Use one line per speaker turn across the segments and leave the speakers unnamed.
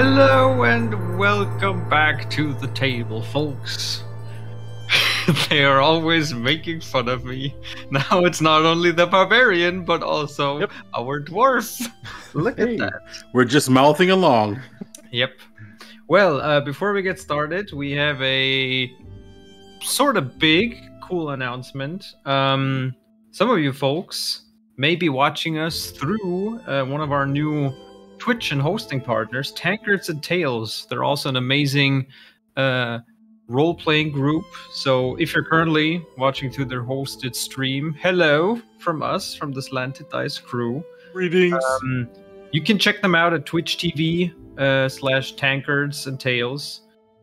Hello and welcome back to the table, folks. They are always making fun of me. Now it's not only the barbarian, but also our dwarf. Look at that.
We're just mouthing along.
Yep. Well, before we get started, we have a sort of big, cool announcement. Some of you folks may be watching us through one of our new Twitch and hosting partners, Tankards and Tales. They're also an amazing role-playing group. So if you're currently watching through their hosted stream, hello from us, from the Slanted Dice crew.
Greetings.
You can check them out at Twitch TV /Tankards and Tales.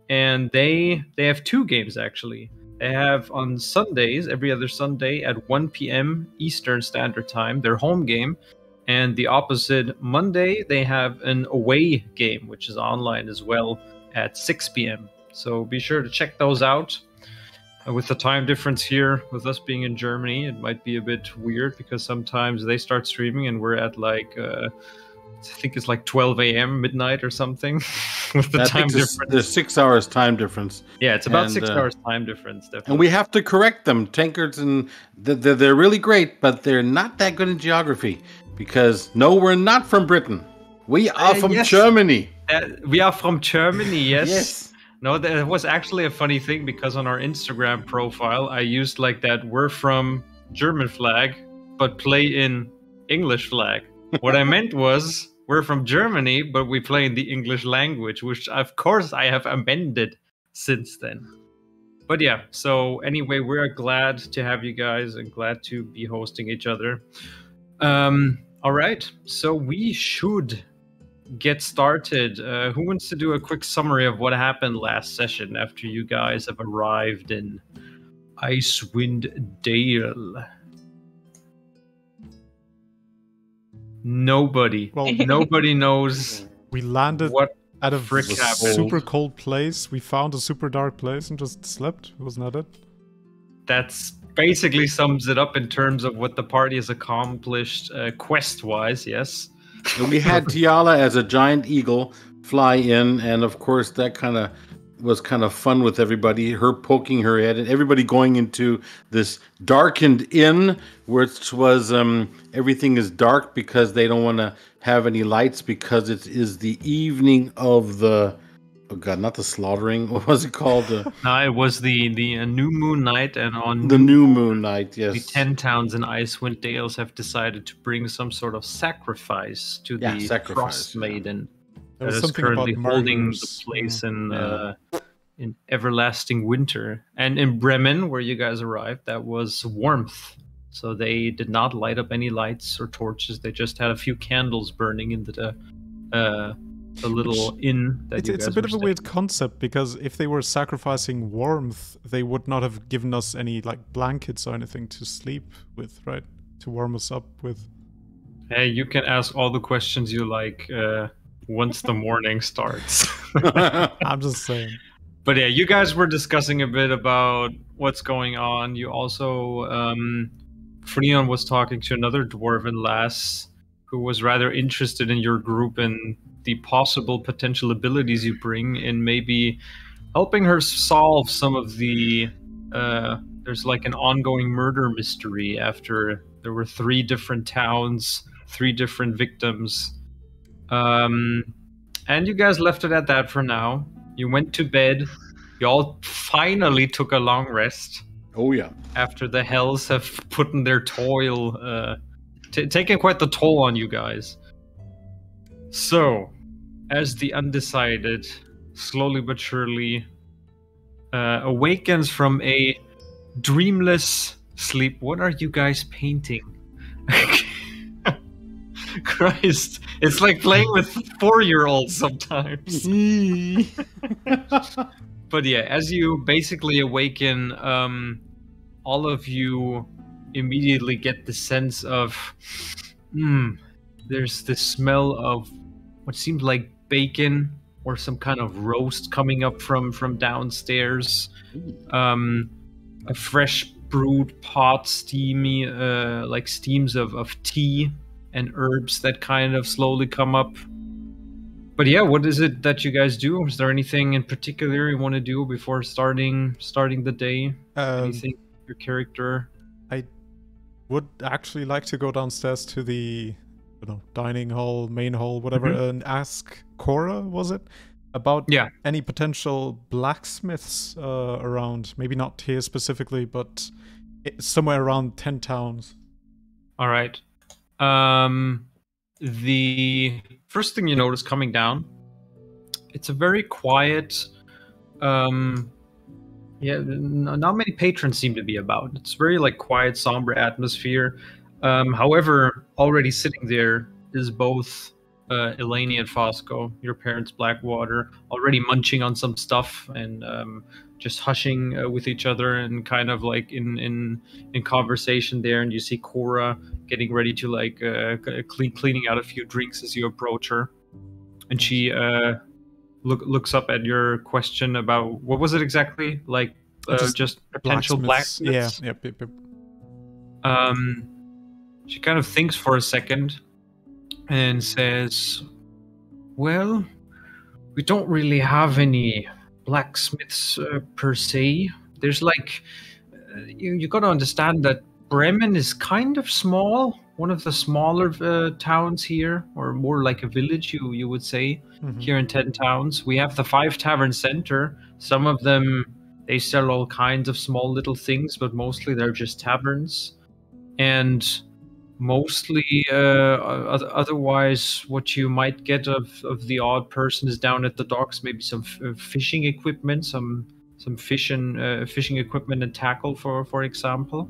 And they have two games, actually. They have on Sundays, every other Sunday at 1 p.m. Eastern Standard Time, their home game. And the opposite, Monday, they have an away game, which is online as well at 6 p.m. So be sure to check those out. With the time difference here, with us being in Germany, it might be a bit weird because sometimes they start streaming and we're at like, I think it's like 12 a.m. midnight or something. With the time difference.
There's 6 hours time difference.
Yeah, it's about 6 hours time difference, definitely.
And we have to correct them. Tankards, and they're really great, but they're not that good in geography. Because, no, we're not from Britain. We are from Germany.
We are from Germany, yes.
Yes.
No, that was actually a funny thing because on our Instagram profile, I used like that we're from German flag, but play in English flag. What I meant was we're from Germany, but we play in the English language, which of course I have amended since then. But yeah, so anyway, we're glad to have you guys and glad to be hosting each other. All right, so we should get started. Who wants to do a quick summary of what happened last session after you guys have arrived in Icewind Dale? Nobody.
Well,
nobody knows.
We landed
what
at a
frick happened.
super cold place. We found a super dark place and just slept. Wasn't that it?
That's basically sums it up in terms of what the party has accomplished quest-wise, yes.
And we had Tiala as a giant eagle fly in, and of course that was kind of fun with everybody, her poking her head, and everybody going into this darkened inn, which was everything is dark because they don't want to have any lights because it is the evening of the... Oh god, not the slaughtering. What was it called?
No, it was the new moon night, and on
the new moon night. Yes,
the 10 towns in Icewind Dales have decided to bring some sort of sacrifice to the Frost Maiden that is currently holding the place in everlasting winter. And in Bremen, where you guys arrived, that was warmth. So they did not light up any lights or torches. They just had a few candles burning in the little inn that
it's a bit of a weird concept, because if they were sacrificing warmth, they would not have given us any like blankets or anything to sleep with, right? To warm us up with.
Hey, you can ask all the questions you like once the morning starts.
I'm just saying.
But yeah, you guys were discussing a bit about what's going on. You also, Freon was talking to another dwarven lass who was rather interested in your group and the possible potential abilities you bring in maybe helping her solve some of the... there's like an ongoing murder mystery after there were 3 different towns, 3 different victims. And you guys left it at that for now. You went to bed. You all finally took a long rest.
Oh yeah.
After the hells have put in their toil... taking quite the toll on you guys. So, as the Undecided slowly but surely awakens from a dreamless sleep. What are you guys painting? Christ, it's like playing with 4-year-olds sometimes. But yeah, as you basically awaken, all of you immediately get the sense of there's the smell of what seems like bacon or some kind of roast coming up from downstairs. A fresh brewed pot, steamy like steams of tea and herbs that kind of slowly come up. But yeah, what is it that you guys do? Is there anything in particular you want to do before starting the day? Anything your character?
I would actually like to go downstairs to the, dining hall, main hall, whatever, and ask Cora, was it, about any potential blacksmiths around. Maybe not here specifically, but somewhere around 10 towns.
All right. The first thing you notice coming down, it's a very quiet. Not many patrons seem to be about. It's very quiet, somber atmosphere. However, already sitting there is both Eleni and Fosco, your parents, Blackwater, already munching on some stuff and just hushing with each other and kind of in conversation there. And you see Cora getting ready to cleaning out a few drinks as you approach her, and she looks up at your question about what was it exactly, just potential blacksmiths.
Yeah.
She kind of thinks for a second and says, well, we don't really have any blacksmiths per se. There's you got to understand that Bremen is kind of small, one of the smaller towns here, or more like a village, you would say, here in 10 towns. We have the 5 Tavern Center. Some of them, they sell all kinds of small little things, but mostly they're just taverns. And mostly, otherwise, what you might get of the odd person is down at the docks, maybe some fishing equipment, some fishing equipment and tackle, for example.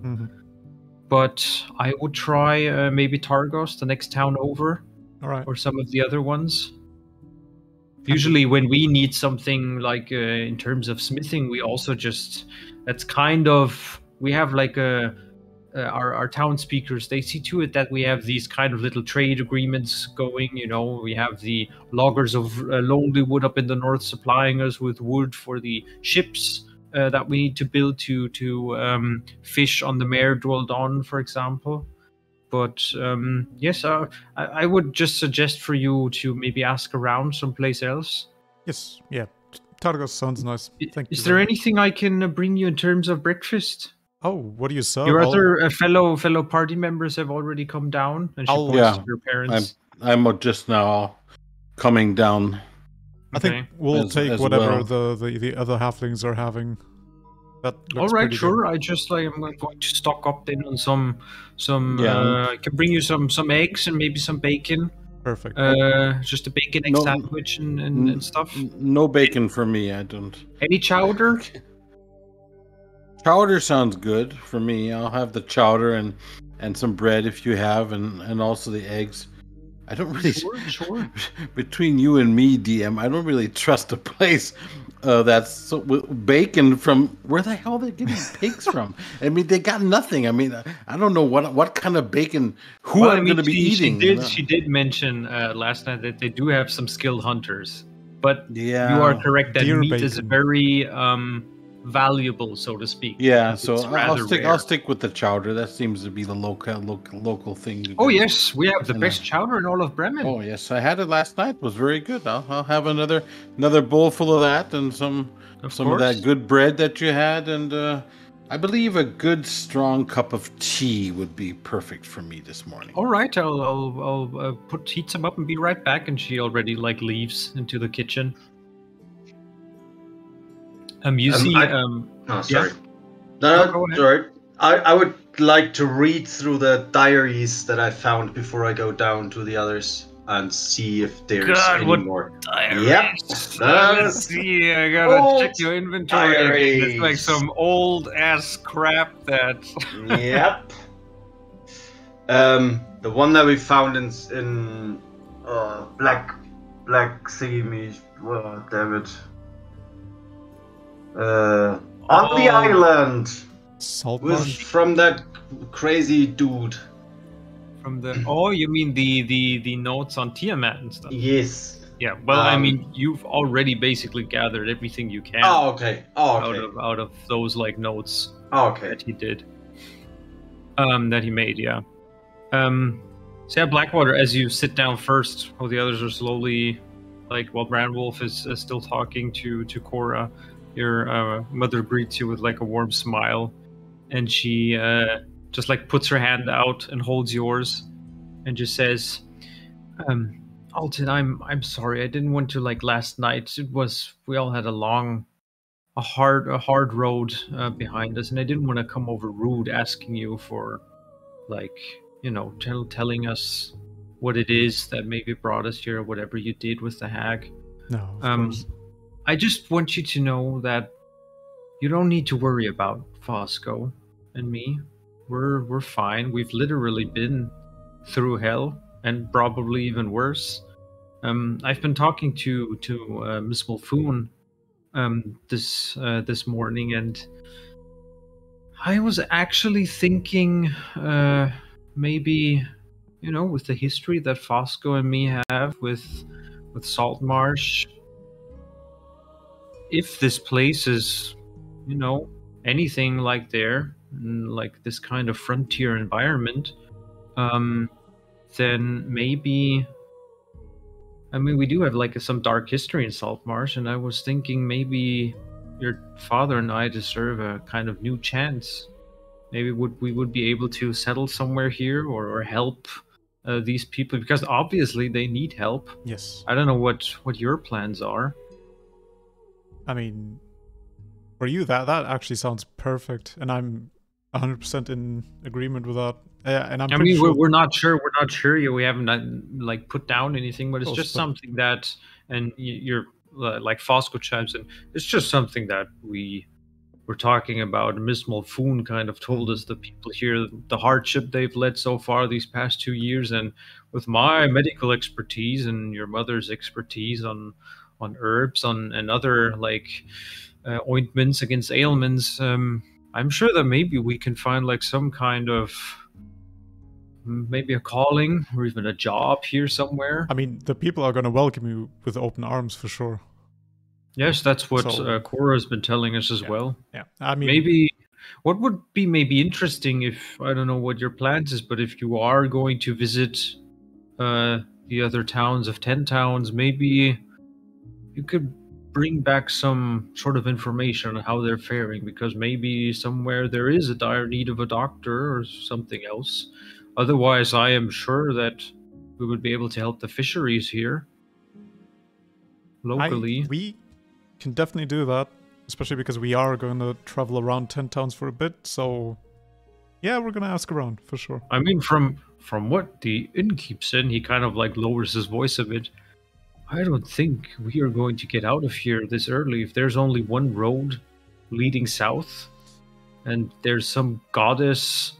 But I would try maybe Targos, the next town over, or some of the other ones. Usually when we need something in terms of smithing, we also we have our town speakers, they see to it that we have these kind of little trade agreements going. We have the loggers of Lonely Wood up in the north supplying us with wood for the ships that we need to build to fish on the Mare Dwaldon, for example. But yes, I would just suggest for you to maybe ask around someplace else.
Yes, yeah. Targos sounds nice. Thank you.
Is there anything I can bring you in terms of breakfast?
Oh, what do you serve?
Your other fellow party members have already come down, and she points to your parents.
I'm just now coming down.
I think we'll take whatever the other halflings are having. That looks
all right, sure.
good.
I just I'm going to stock up then on some. I can bring you some eggs and maybe some bacon.
Perfect.
Just a bacon egg sandwich and stuff.
No bacon for me. I don't.
Any chowder?
Chowder sounds good for me. I'll have the chowder and some bread if you have, and also the eggs. I don't really.
Sure.
Between you and me, DM, I don't really trust a place that's bacon from. Where the hell are they getting pigs from? I mean, they got nothing. I mean, I don't know what kind of bacon. I'm going to be eating.
She did mention last night that they do have some skilled hunters, but you are correct that meat is very valuable, so to speak.
Yeah, so I'll stick with the chowder. That seems to be the local thing to do.
Oh yes, we have the best chowder in all of Bremen.
Oh yes, I had it last night. It was very good. I'll have another bowl full of that and some of that good bread that you had, and I believe a good strong cup of tea would be perfect for me this morning.
All right, I'll heat some up and be right back. And she already leaves into the kitchen. You see...
sorry. No, sorry. I would like to read through the diaries that I found before I go down to the others and see if there's any more.
Diaries?
Yep.
Let's see, I gotta check your inventory.
Diaries.
It's like some old-ass crap that...
Yep. The one that we found in Black Thingy... Oh, damn it. On the island from that crazy dude.
From the you mean the notes on Tiamat and stuff?
Yes.
Yeah. Well, I mean, you've already basically gathered everything you can.
Okay.
Out of those notes. That he did. That he made. Yeah. So Blackwater, as you sit down first, while the others are slowly like while Brandwolf is still talking to Cora, your mother greets you with like a warm smile, and she just like puts her hand out and holds yours, and just says, Alton, I'm sorry. I didn't want to like last night. We all had a hard road behind us, and I didn't want to come over rude asking you for like, you know, telling us what it is that maybe brought us here or whatever you did with the hag.
No, of course.
I just want you to know that you don't need to worry about Fosco and me. We're fine. We've literally been through hell and probably even worse. I've been talking to Miss Mulfoon this morning, and I was actually thinking maybe, you know, with the history that Fosco and me have with Saltmarsh, if this place is, you know, anything like like this kind of frontier environment, then maybe, I mean, we do have like some dark history in Saltmarsh, and I was thinking maybe your father and I deserve a kind of new chance. Maybe we would be able to settle somewhere here or help these people, because obviously they need help.
Yes.
I don't know what your plans are.
I mean, for you, that actually sounds perfect, and I'm 100% in agreement with that. And I
mean, sure we're not sure yet. We haven't like put down anything, but it's just something that, and you're like Fosco chimes in. It's just something that we're talking about. Miss Mulfoon kind of told us, the people here, the hardship they've led so far these past 2 years, and with my medical expertise and your mother's expertise on herbs and other like ointments against ailments, I'm sure that maybe we can find like some kind of maybe a calling or even a job here somewhere.
I mean, the people are going to welcome you with open arms for sure.
Yes, that's what Cora has been telling us as well.
Yeah, I mean,
maybe what would be maybe interesting, if I don't know what your plans is, but if you are going to visit the other towns of 10 towns, maybe you could bring back some sort of information on how they're faring, because maybe somewhere there is a dire need of a doctor or something else. Otherwise, I am sure that we would be able to help the fisheries here locally.
We can definitely do that, especially because we are going to travel around 10 towns for a bit. So, yeah, we're going to ask around for sure.
I mean, from what the innkeep said, he kind of like lowers his voice a bit. I don't think we are going to get out of here this early if there's only one road leading south, and there's some goddess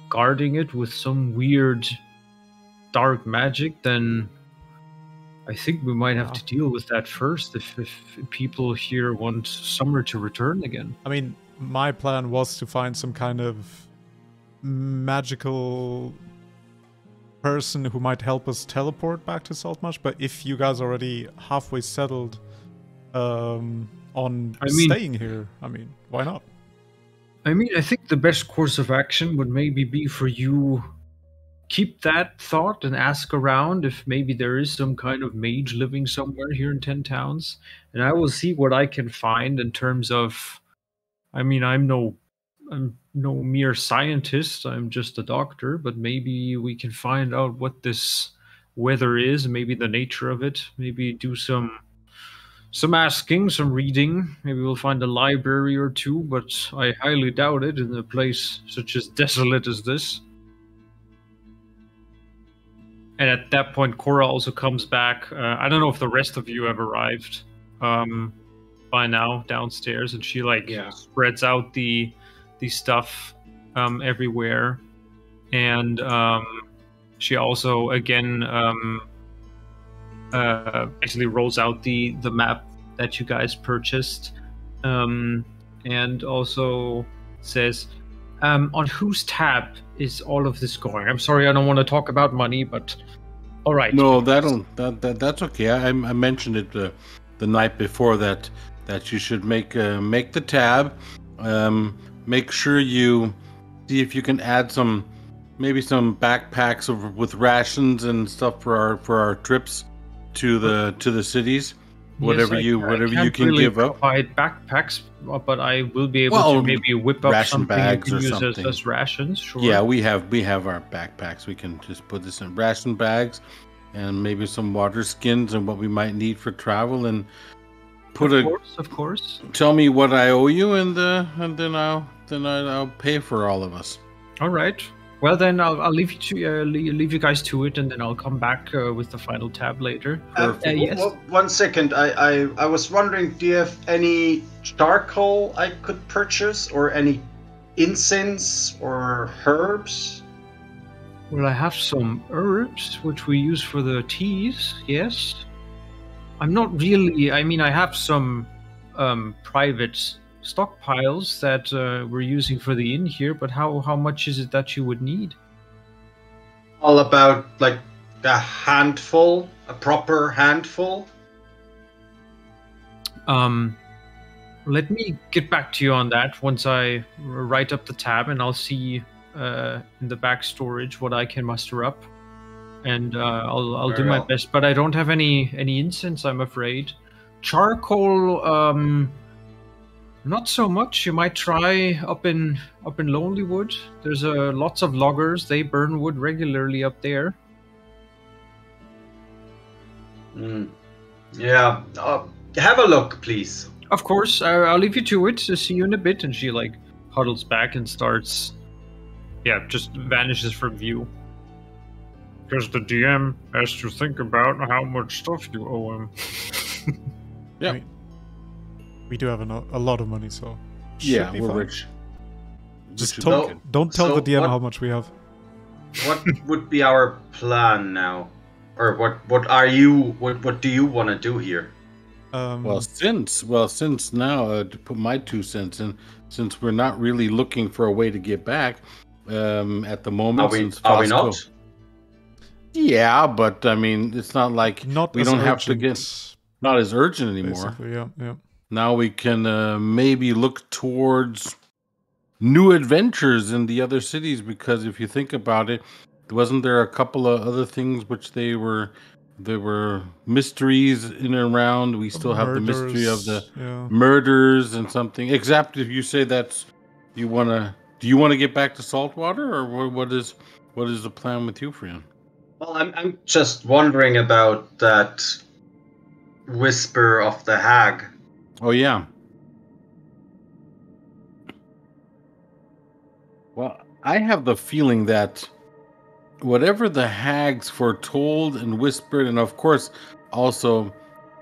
guarding it with some weird dark magic. Then I think we might have to deal with that first if people here want summer to return again.
I mean, my plan was to find some kind of magical person who might help us teleport back to Saltmarsh, but if you guys are already halfway settled on staying here, I mean, why not?
I mean, I think the best course of action would maybe be for you keep that thought and ask around if maybe there is some kind of mage living somewhere here in 10 towns, and I will see what I can find in terms of, I mean, I'm no mere scientist, I'm just a doctor, but maybe we can find out what this weather is, maybe the nature of it, maybe do some asking, some reading. Maybe we'll find a library or two, but I highly doubt it in a place such as desolate as this. And at that point, Cora also comes back. I don't know if the rest of you have arrived by now downstairs, and she spreads out the stuff everywhere, and she also again basically rolls out the map that you guys purchased, and also says, on whose tab is all of this going? I'm sorry, I don't want to talk about money, but all right.
No, that's okay. I mentioned it the night before that you should make the tab. Make sure you see if you can add maybe some backpacks with rations and stuff for our trips. to the cities. Whatever
yes,
you can
really
give up.
Provide backpacks, but I will be able to maybe whip up something you can use as rations. Sure.
Yeah, we have our backpacks. We can just put this in ration bags, and maybe some water skins and what we might need for travel, and
of course.
Tell me what I owe you, and then I'll pay for all of us.
All right. Well, then I'll leave you guys to it, and then I'll come back with the final tab later.
Yes. 1 second. I was wondering, do you have any charcoal I could purchase, or any incense or herbs?
Well, I have some herbs which we use for the teas. Yes. I'm not really. I mean, I have some private stockpiles that we're using for the inn here, but how much is it that you would need?
All about like a handful, a proper handful.
Let me get back to you on that once I write up the tab, and I'll see in the back storage what I can muster up, and I'll do my best. But I don't have any incense, I'm afraid. Charcoal, not so much. You might try up in Lonelywood. There's lots of loggers. They burn wood regularly up there.
Yeah. Have a look, please.
Of course. I'll leave you to it. See you in a bit. And she huddles back and starts. Yeah, just vanishes from view. Because the DM has to think about how much stuff you owe him.
Yeah. I mean, we do have a lot of money, so
yeah, we're rich.
Just don't tell the DM how much we have.
What would be our plan now, or what do you want to do here?
Since now, to put my 2 cents in, since we're not really looking for a way to get back at the moment.
Are we not?
Yeah, but I mean, it's not like we don't have to get not as urgent anymore.
Yeah.
Now we can maybe look towards new adventures in the other cities, because if you think about it, wasn't there a couple of other things which there were mysteries in and around? We still have the mystery of the murders and something. Except if you say do you want to get back to Saltwater, or what is the plan with you, friend?
Well, I'm just wondering about that whisper of the hag.
Oh, yeah. Well, I have the feeling that whatever the hags foretold and whispered, and of course also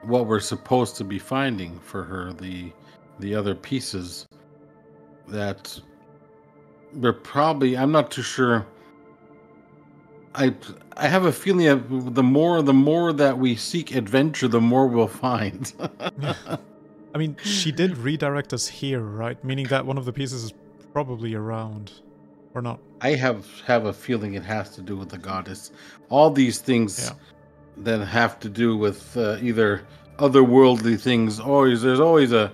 what we're supposed to be finding for her, the other pieces, that they're probably, I'm not too sure. I have a feeling that the more that we seek adventure, the more we'll find.
Yeah. I mean, she did redirect us here, right? Meaning that one of the pieces is probably around, or not?
I have a feeling it has to do with the goddess. All these things that have to do with either otherworldly things, or there's always a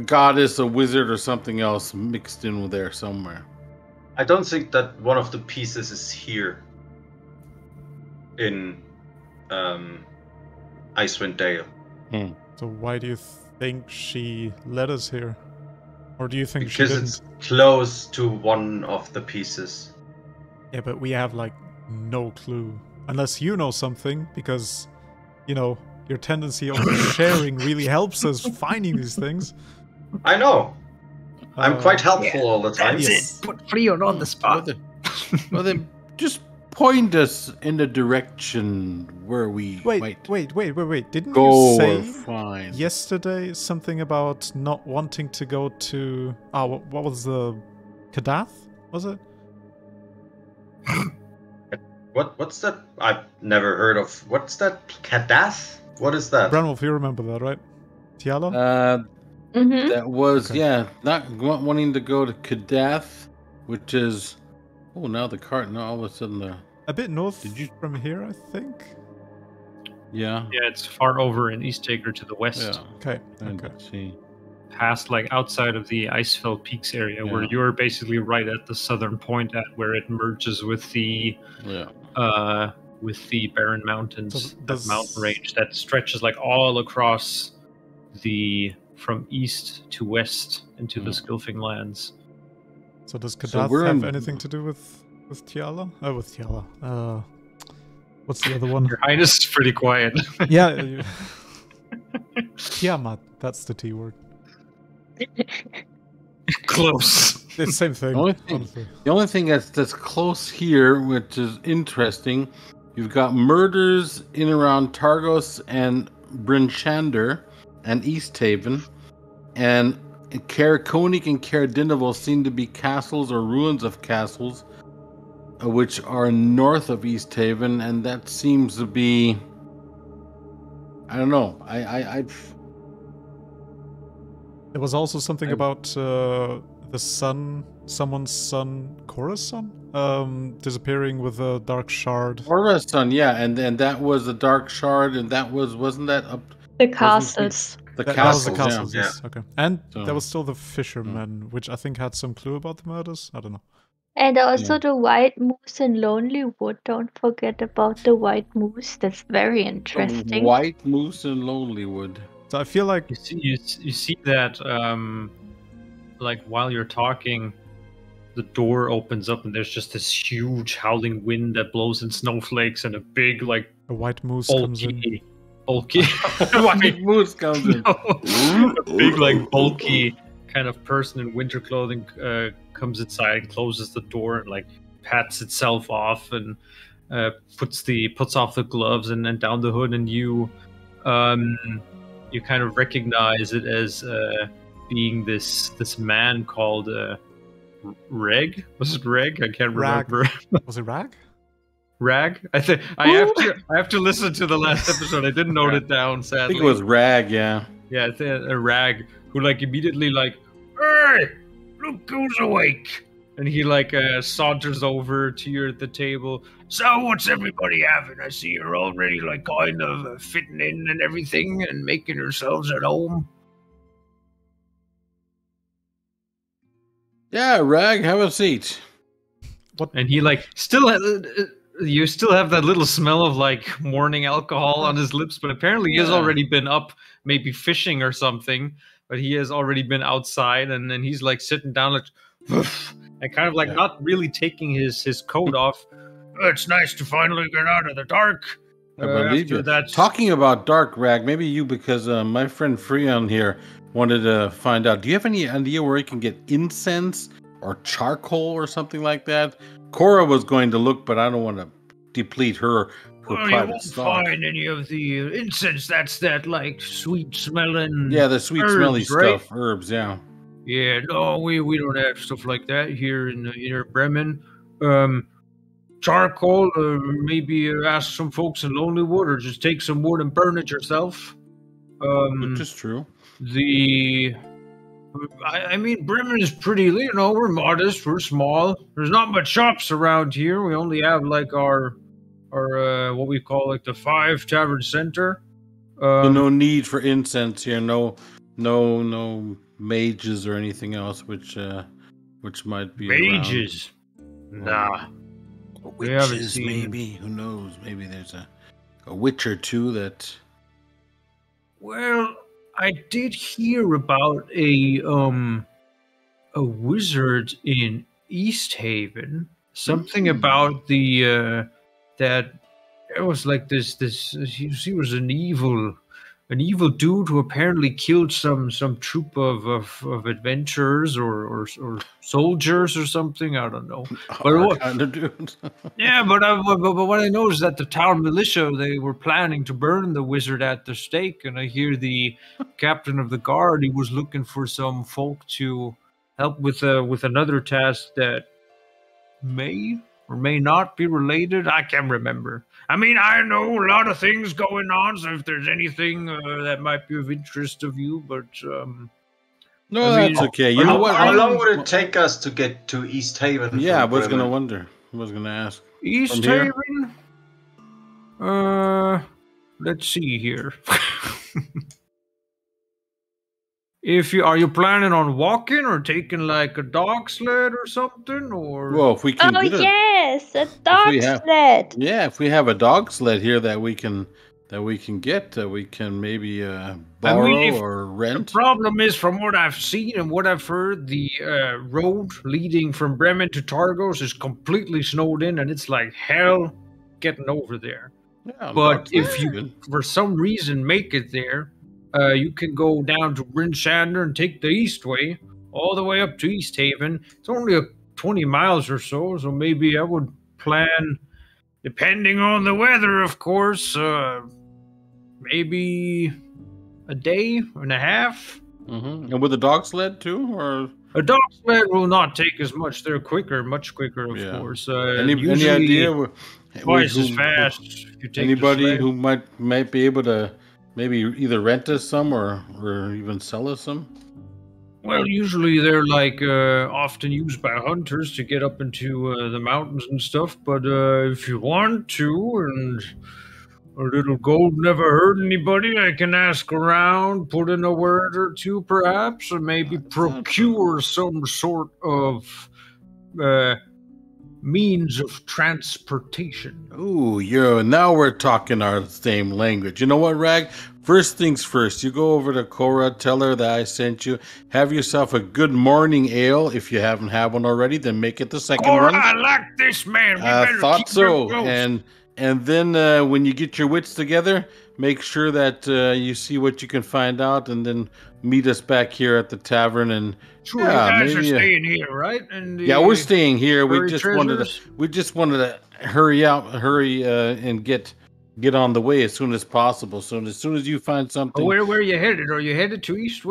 goddess, a wizard, or something else mixed in there somewhere.
I don't think that one of the pieces is here in Icewind Dale.
So why do you think she led us here? Or do you think she didn't?
Because it's close to one of the pieces.
Yeah, but we have no clue. Unless you know something, because, your tendency of sharing really helps us finding these things.
I know. I'm quite helpful all the time.
That's it. Put Freon on the spot.
Well, then just point us in the direction where we
Wait. Didn't
go
you say yesterday something about not wanting to go to... what was the... Kadath, was it?
What's that? I've never heard of. What's that? Kadath? What is that?
Branwolf, you remember that, right? Tiala?
That was, not wanting to go to Kadath, which is... Oh, now the cart, now all of a sudden
a bit north from here, I think?
Yeah.
Yeah, it's far over in Eastacre to the west.
Yeah.
Okay.
See.
Past, outside of the Icefell Peaks area, where you're basically right at the southern point at where it merges with the with the barren mountains,
So
that mountain range that stretches like all across from east to west into the Skilfing lands.
So does Kadath have anything to do with Tiala? Oh, with Tiala. What's the other one?
Your Highness is pretty quiet.
Yeah. Tiamat, that's the T word.
Close.
It's the same thing.
The only thing that's close here, which is interesting, you've got murders in around Targos and Bryn Shander and East Haven, and Koenig and Caradinival seem to be castles or ruins of castles, which are north of East Haven, and that seems to be, I don't know.
There was also something about the son, someone's son, Korra's son, disappearing with a dark shard.
Korra's son, yeah, and that was a dark shard, and that wasn't that up
the castles.
That was the castles,
yeah.
yes. Okay. And there was still the fisherman, which I think had some clue about the murders. I don't know.
And also the white moose in Lonelywood. Don't forget about the white moose. That's very interesting.
White moose in Lonelywood.
So I feel like
you see that like while you're talking, the door opens up and there's just this huge howling wind that blows in snowflakes, and a big like
a white moose comes in.
Bulky
white moose comes in.
A big like bulky kind of person in winter clothing comes inside and closes the door and like pats itself off and puts off the gloves and down the hood, and you kind of recognize it as being this man called Reg. Was it Reg? I can't remember.
Was it Rag?
Rag? I think I have to listen to the last episode. I didn't note it down, sadly.
I think it was Rag, yeah.
Yeah, I think a Rag who like immediately like, hey, look who's awake. And he like saunters over to the table. So what's everybody having? I see you're already like kind of fitting in and everything and making yourselves at home.
Yeah, Rag, have a seat.
What?
And he like still you still have that little smell of like morning alcohol on his lips, but apparently he has already been up, maybe fishing or something. But he has already been outside, and then he's like sitting down like, and kind of like not really taking his coat off. It's nice to finally get out of the dark.
I believe you. Talking about dark, Rag, maybe you, because my friend Freon here wanted to find out. Do you have any idea where he can get incense or charcoal or something like that? Korra was going to look, but I don't want to deplete her private
you won't
stock.
find any of the incense. That's that like sweet smelling.
Yeah, the sweet smelly
right?
stuff, herbs. Yeah.
Yeah, no, we don't have stuff like that here in Inner Bremen. Charcoal, maybe ask some folks in Lonelywood, or just take some wood and burn it yourself.
Which is true.
I mean, Bremen is pretty, we're modest, we're small. There's not much shops around here. We only have like our what we call like the 5 Tavern Center.
So no need for incense here. No mages or anything else, which might be
mages.
Around.
Nah.
Witches, maybe. Who knows? Maybe there's a witch or two that.
Well, I did hear about a wizard in East Haven. Something about the that it was like this. He was an evil dude who apparently killed some troop of adventurers or soldiers or something. I don't know. But what
kind of dude?
Yeah, but what I know is that the town militia, they were planning to burn the wizard at the stake, and I hear the captain of the guard, he was looking for some folk to help with another task that may or may not be related. I can't remember. I mean, I know a lot of things going on, so if there's anything that might be of interest of you, but
no, that's okay. You know what?
How long would it take us to get to East Haven?
Yeah, I was going to wonder. I was going to ask.
East Haven? Let's see here. Are you planning on walking or taking like a dog sled or something? Or
well, if we can
Oh
get
yes, a dog sled.
Yeah, if we have a dog sled here that we can get, we can maybe borrow or rent.
The problem is, from what I've seen and what I've heard, the road leading from Bremen to Targos is completely snowed in, and it's like hell getting over there.
Yeah,
but if you, for some reason, make it there, you can go down to Bryn Shander and take the east way, all the way up to East Haven. It's only 20 miles or so, so maybe I would plan, depending on the weather, of course, maybe a day and a half.
Mm-hmm. And with a dog sled too, or
a dog sled will not take as much. They're much quicker, of course.
Any idea?
Twice as fast. If you take
anybody who might be able to maybe either rent us some or even sell us some?
Well, usually they're like often used by hunters to get up into the mountains and stuff. But if you want to, and a little gold never hurt anybody, I can ask around, put in a word or two, perhaps, and maybe procure some sort of means of transportation.
Ooh, now we're talking our same language. You know what, Rag? First things first, you go over to Cora, tell her that I sent you. Have yourself a good morning ale. If you haven't had one already, then make it the second
Cora,
one.
I like this man.
I thought so. And then when you get your wits together, make sure that you see what you can find out, and then meet us back here at the tavern. And
you guys are staying here, right?
We're staying here. We just wanted to hurry and get on the way as soon as possible. So as soon as you find something.
Where are you headed? Are you headed to East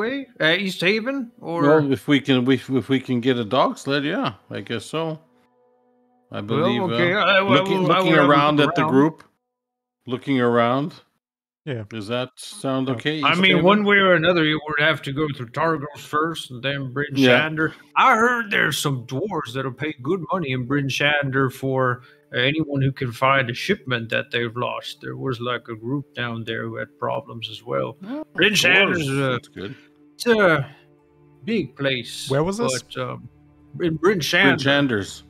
Haven, or?
Well, if we can get a dog sled, yeah, I guess so. I believe.
Well, okay.
Looking around at the group, looking around.
Yeah.
Does that sound okay?
I mean, one way or another, you would have to go through Targos first, and then Bryn Shander. I heard there's some dwarves that'll pay good money in Bryn Shander for anyone who can find a shipment that they've lost. There was like a group down there who had problems as well.
Oh,
Bryn Shander's
that's good.
It's a big place.
Where was this?
But, in Bryn Shander.
Bryn Shander's.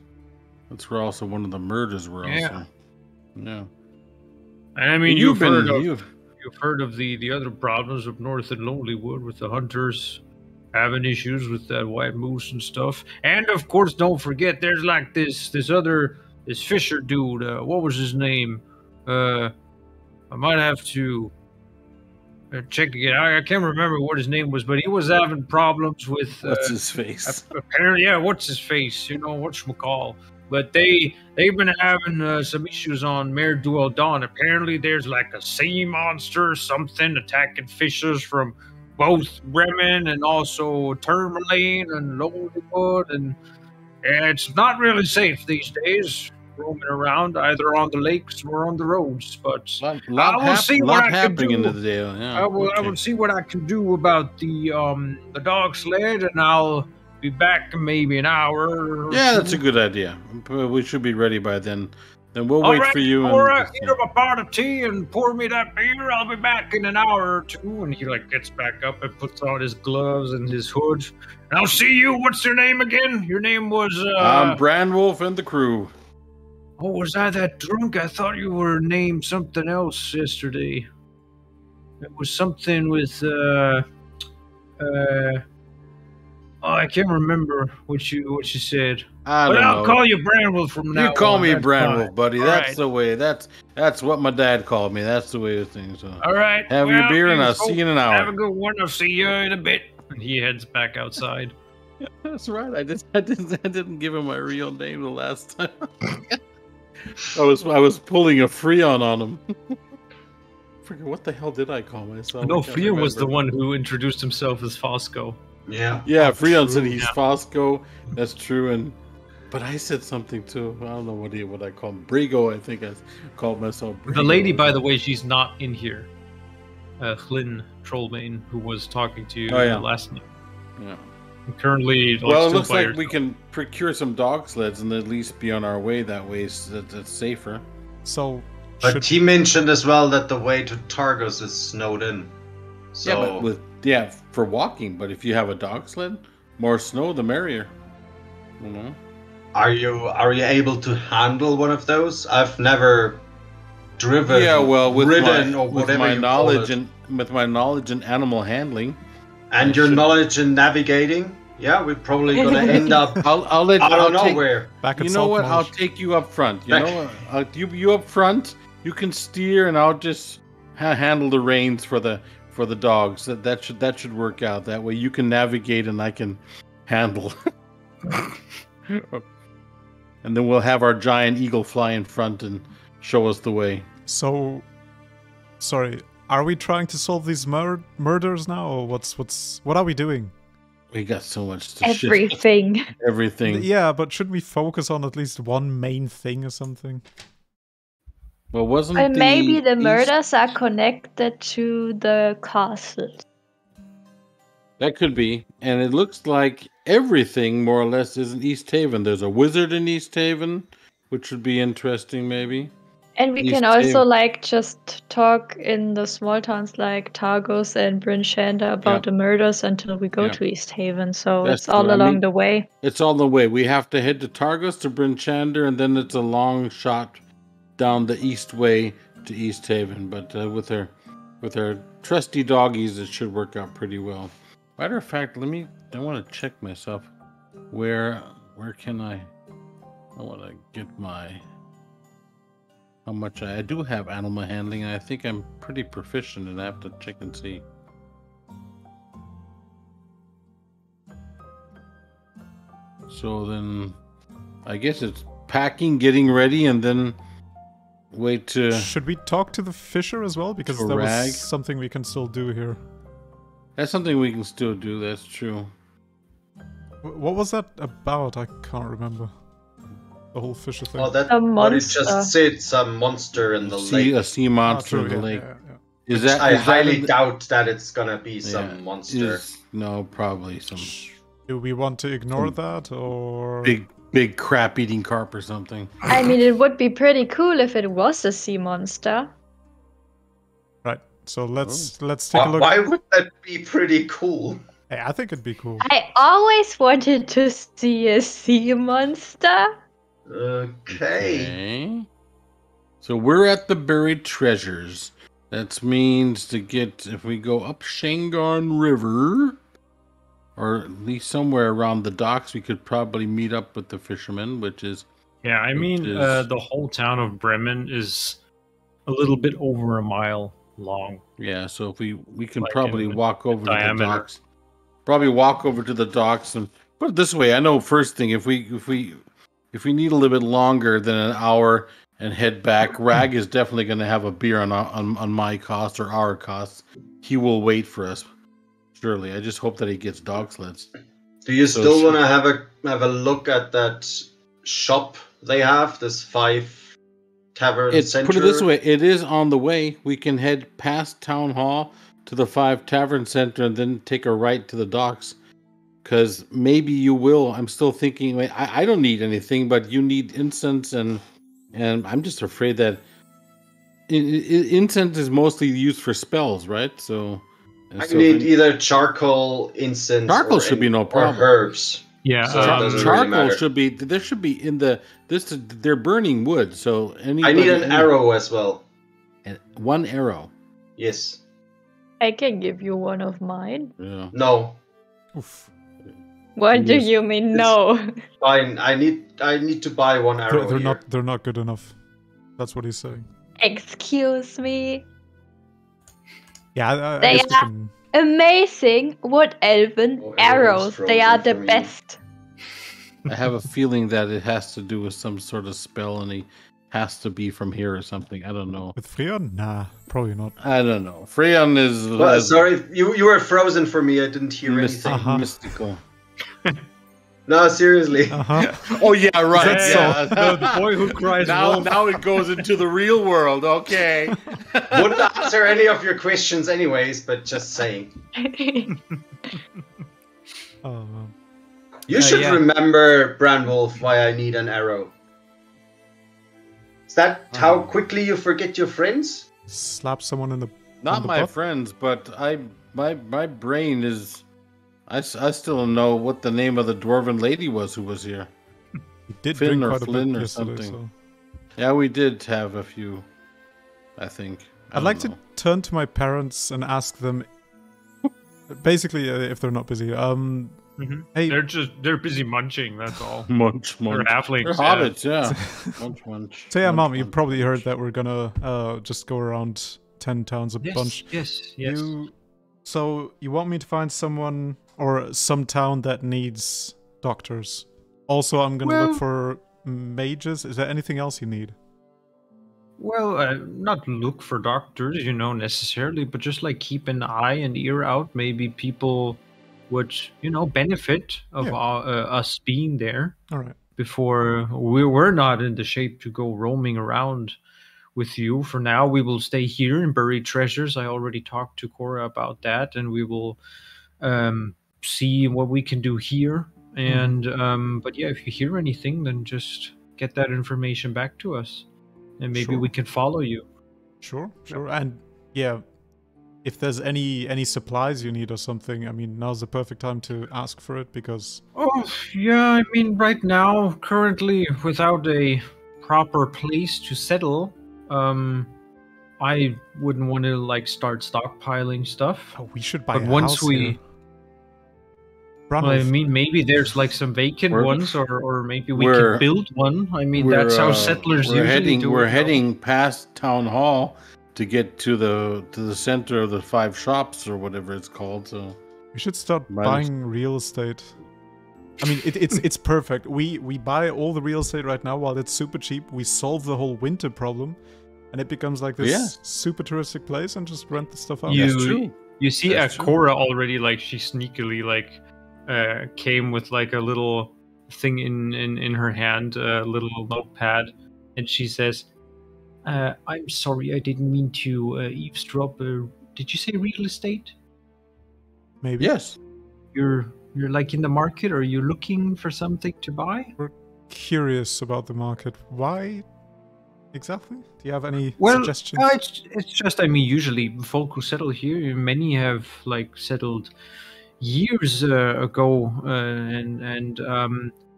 That's where also one of the murders were. Also. Yeah.
And I mean, you've heard of the other problems up north in Lonelywood with the hunters having issues with that white moose and stuff. And of course, don't forget, there's like this Fisher dude. What was his name? I might have to check again. I can't remember what his name was, but he was having problems with.
What's his face?
Apparently, what's his face? Whatchamacall. But they've been having some issues on Mare Duel Dawn. Apparently, there's like a sea monster or something attacking fishers from both Bremen and also Tourmaline and Lonelywood, and it's not really safe these days roaming around either on the lakes or on the roads. But I will see what I can do.
Into the Dale. Yeah.
I will see what I can do about the dog sled, and I'll be back in maybe an hour.
Yeah, that's a good idea. We should be ready by then. Then we'll wait for you.
Get him a pot of tea and pour me that beer. I'll be back in an hour or two. And he gets back up and puts on his gloves and his hood. And I'll see you. What's your name again? Your name was.
I'm Branwolf and the crew.
Oh, was I that drunk? I thought you were named something else yesterday. It was something with. I can't remember what you said. I'll call you Branwolf from now on.
You call me Branwolf, buddy.
All
that's the way. That's what my dad called me. That's the way of things. So.
All right.
Have your beer, and I'll see you in an hour.
Have a good one. I'll see you in a bit. And he heads back outside.
That's right. I didn't give him my real name the last time. I was pulling a Freon on him. Forget what the hell did I call myself?
No, Freon was the one who introduced himself as Fosco.
Yeah.
Yeah, Freon said he's Fosco. That's true, but I said something too. I don't know what I call him. Brigo, I think I called myself Brigo.
The lady, by the way, she's not in here. Hlyn Trollbane, who was talking to you last night.
Yeah.
Currently,
it looks like we can procure some dog sleds and at least be on our way that way. So that's safer.
So,
but he mentioned as well that the way to Targos is snowed in. So
for walking. But if you have a dog sled, more snow the merrier. You know.
Are you able to handle one of those? I've never driven, ridden, or whatever
my
you
knowledge
call it.
with my knowledge in animal handling,
and your knowledge in navigating, we're probably gonna end up. I'll nowhere.
You know what? I'll take you up front. You know, you up front. You can steer, and I'll just handle the reins for the dogs. That should work out. That way, you can navigate, and I can handle. And then we'll have our giant eagle fly in front and show us the way.
So, sorry, are we trying to solve these murders now, or what are we doing?
We got so much to
Everything.
Everything.
Yeah, but should we focus on at least one main thing or something?
Well, wasn't
maybe the murders are connected to the castle.
That could be. And it looks like everything, more or less, is in East Haven. There's a wizard in East Haven, which would be interesting, maybe.
And we can also, just talk in the small towns like Targos and Bryn Shander about the murders until we go to East Haven. So it's all along the way.
It's all the way. We have to head to Targos to Bryn Shander, and then it's a long shot down the east way to East Haven. But with our trusty doggies, it should work out pretty well. Matter of fact, I want to check myself. Where can I want to get how much I do have animal handling, and I think I'm pretty proficient, and I have to check and see. So then, I guess it's packing, getting ready, and then wait to...
Should we talk to the fisher as well? Because that was something we can still do here.
That's something we can still do, that's true.
What was that about? I can't remember. The whole fisher thing.
Oh, that what it just said, some monster in the lake.
A sea monster in the lake.
Yeah. I highly doubt that it's gonna be some monster.
No, probably some...
Do we want to ignore that, or...
Big crap-eating carp or something?
I mean, it would be pretty cool if it was a sea monster.
Right, so let's take a look.
Why would that be pretty cool?
Hey, I think it'd be cool.
I always wanted to see a sea monster.
Okay.
So we're at the buried treasures. That means if we go up Shangarn River, or at least somewhere around the docks, we could probably meet up with the fishermen, which is...
Yeah, the whole town of Bremen is a little bit over a mile long.
Yeah, so if we can probably walk over to the docks. Probably walk over to the docks and put it this way. I know first thing, if we need a little bit longer than an hour and head back, Rag is definitely going to have a beer on my cost or our cost. He will wait for us. Surely. I just hope that he gets dog sleds.
Do you still want to have a look at that shop they have? This 5 Tavern Center?
Put it this way. It is on the way. We can head past Town Hall to the 5 Tavern Center and then take a right to the docks. Because maybe you will. I'm still thinking, I don't need anything, but you need incense, and I'm just afraid that incense is mostly used for spells, right? So
I need either charcoal, incense,
should be no problem.
Or herbs.
Yeah,
so
charcoal should be. There should be in the this. They're burning wood, so
I need an arrow as well.
One arrow.
Yes.
I can give you one of mine.
Yeah.
No.
Oof.
What do you mean no?
Fine. I need to buy one arrow.
They're not good enough. That's what he's saying.
Excuse me.
Yeah,
they are amazing wood elven arrows. They are the best.
I have a feeling that it has to do with some sort of spell, and he has to be from here or something. I don't know.
With Freon? Nah, probably not.
I don't know. Freon is...
Well, sorry, you were frozen for me. I didn't hear anything.
Mystical.
No, seriously.
Oh, yeah, right.
Yeah. The boy who cries wolf.
Now it goes into the real world. Okay.
Wouldn't answer any of your questions anyways, but just saying. You should remember, Branwolf, why I need an arrow. Is that how quickly you forget your friends?
Slap someone in the
Not my friends, but my brain is. I still don't know what the name of the dwarven lady was who was here.
We did
Finn
drink
or
quite
Flynn
a bit
or
yesterday,
something.
so.
Yeah, we did have a few. I think.
I'd like to turn to my parents and ask them. Basically, if they're not busy, hey,
they're busy munching. That's all.
Munch.
They're halflings.
They're hobbits, yeah. Munch.
So yeah, Mom, you probably heard that we're gonna just go around 10 towns a bunch.
Yes.
So you want me to find someone or some town that needs doctors? Also, I'm gonna look for mages. Is there anything else you need?
Well, not look for doctors, necessarily, but just like keep an eye and ear out. Maybe people would, benefit of us being there.
All right.
Before we're not in the shape to go roaming around with you. For now, we will stay here and bury treasures. I already talked to Cora about that, and we will see what we can do here. And but yeah, if you hear anything, then just get that information back to us. And maybe we can follow you.
Sure. And yeah, if there's any supplies you need or something, I mean, now's the perfect time to ask for it because...
Oh, yeah, I mean, right now, currently, without a proper place to settle, I wouldn't want to, start stockpiling stuff.
Oh, we should buy a
once
house here.
Well, I mean, maybe there's some vacant ones, or maybe we can build one. I mean, that's how settlers usually do it.
We're heading past Town Hall to get to the center of the 5 shops or whatever it's called. So
we should start buying real estate. I mean, it's perfect. We buy all the real estate right now while it's super cheap. We solve the whole winter problem, and it becomes like this super touristic place, and just rent the stuff out.
That's true. You see, Cora already she sneakily came with a little thing in her hand, a little notepad, and she says, I'm sorry, I didn't mean to eavesdrop. Did you say real estate?
Maybe.
Yes.
You're in the market, or are you looking for something to buy?
We're curious about the market. Why exactly? Do you have any suggestions?
It's just, I mean, usually folk who settle here, many have settled years ago,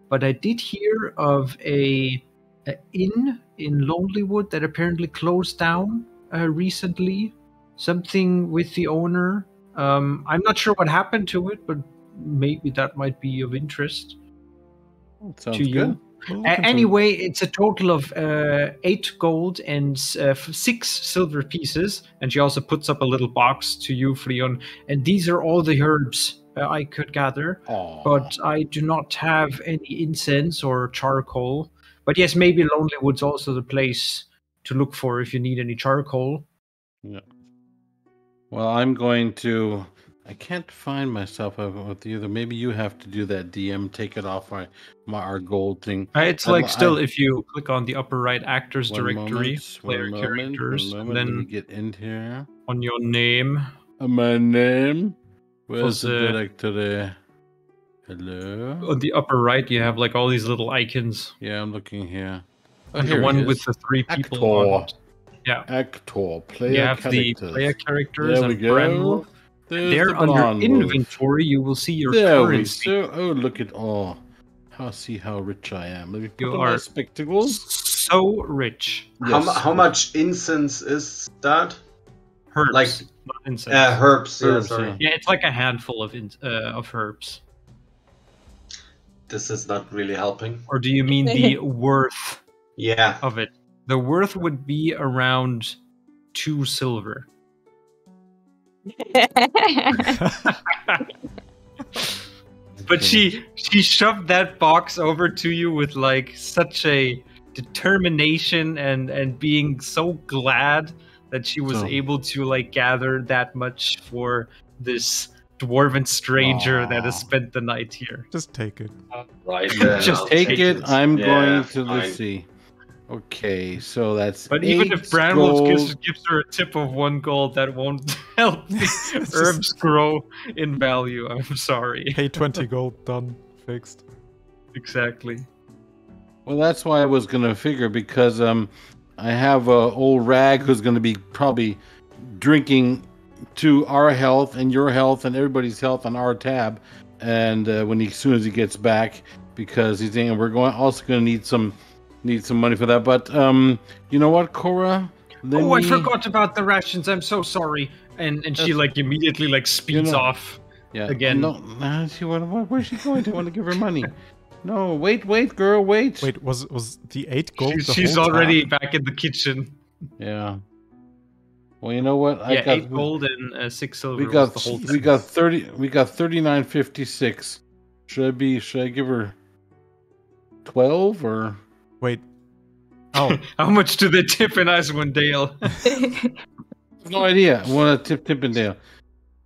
but I did hear of a inn in Lonelywood that apparently closed down recently. Something with the owner. I'm not sure what happened to it, but maybe that might be of interest
to
you.
Good.
Anyway, it's a total of 8 gold and 6 silver pieces, and she also puts up a little box to you, Freon. And these are all the herbs I could gather, but I do not have any incense or charcoal. But yes, maybe Lonelywood's also the place to look for if you need any charcoal.
Yeah. Well, I'm going to... I can't find myself with either. Maybe you have to do that, DM. Take it off our gold thing.
It's if you click on the upper right actors directory, player characters, and then
let me get in here.
On your name.
My name. Where's the directory? Hello.
On the upper right, you have all these little icons.
Yeah, I'm looking here.
And the one with the 3 people on it. Yeah.
Actor. Player
you have
characters.
The player characters.
There we go.
There under inventory, you will see your currency.
Oh, look at all. See how rich I am. Let me put
you
on
are
my spectacles.
So rich.
Yes. How much incense is that?
Herbs. Not incense.
Herbs. Yeah, sorry.
Yeah, it's a handful of herbs.
This is not really helping.
Or do you mean the worth?
Of
it. The worth would be around 2 silver. But she shoved that box over to you with such a determination and being so glad that she was able to gather that much for this dwarven stranger that has spent the night here.
Just take it.
Right.
Just take it. I'm going to let's see. Okay, so that's.
But even if Branwolf gives her a tip of 1 gold, that won't help the herbs grow in value. I'm sorry.
Pay 20 gold, done, fixed.
Exactly.
Well, that's why I was gonna figure because I have a old rag who's gonna be probably drinking to our health and your health and everybody's health on our tab, and as soon as he gets back, because he's saying we're also going to need some money for that. But you know what, Cora?
I forgot about the rations. I'm so sorry. And she like immediately like speeds off.
Yeah.
Again.
No, where's she going? I want to give her money. No, wait, girl, wait.
Wait, was the 8 gold?
She's already back in the kitchen.
Yeah. Well, you know what?
I got 8 gold and 6 silver.
We got 39.56. Should I give her 12 or?
Wait. Oh,
how much do they tip in Icewind Dale?
No idea. I want to tip in Dale.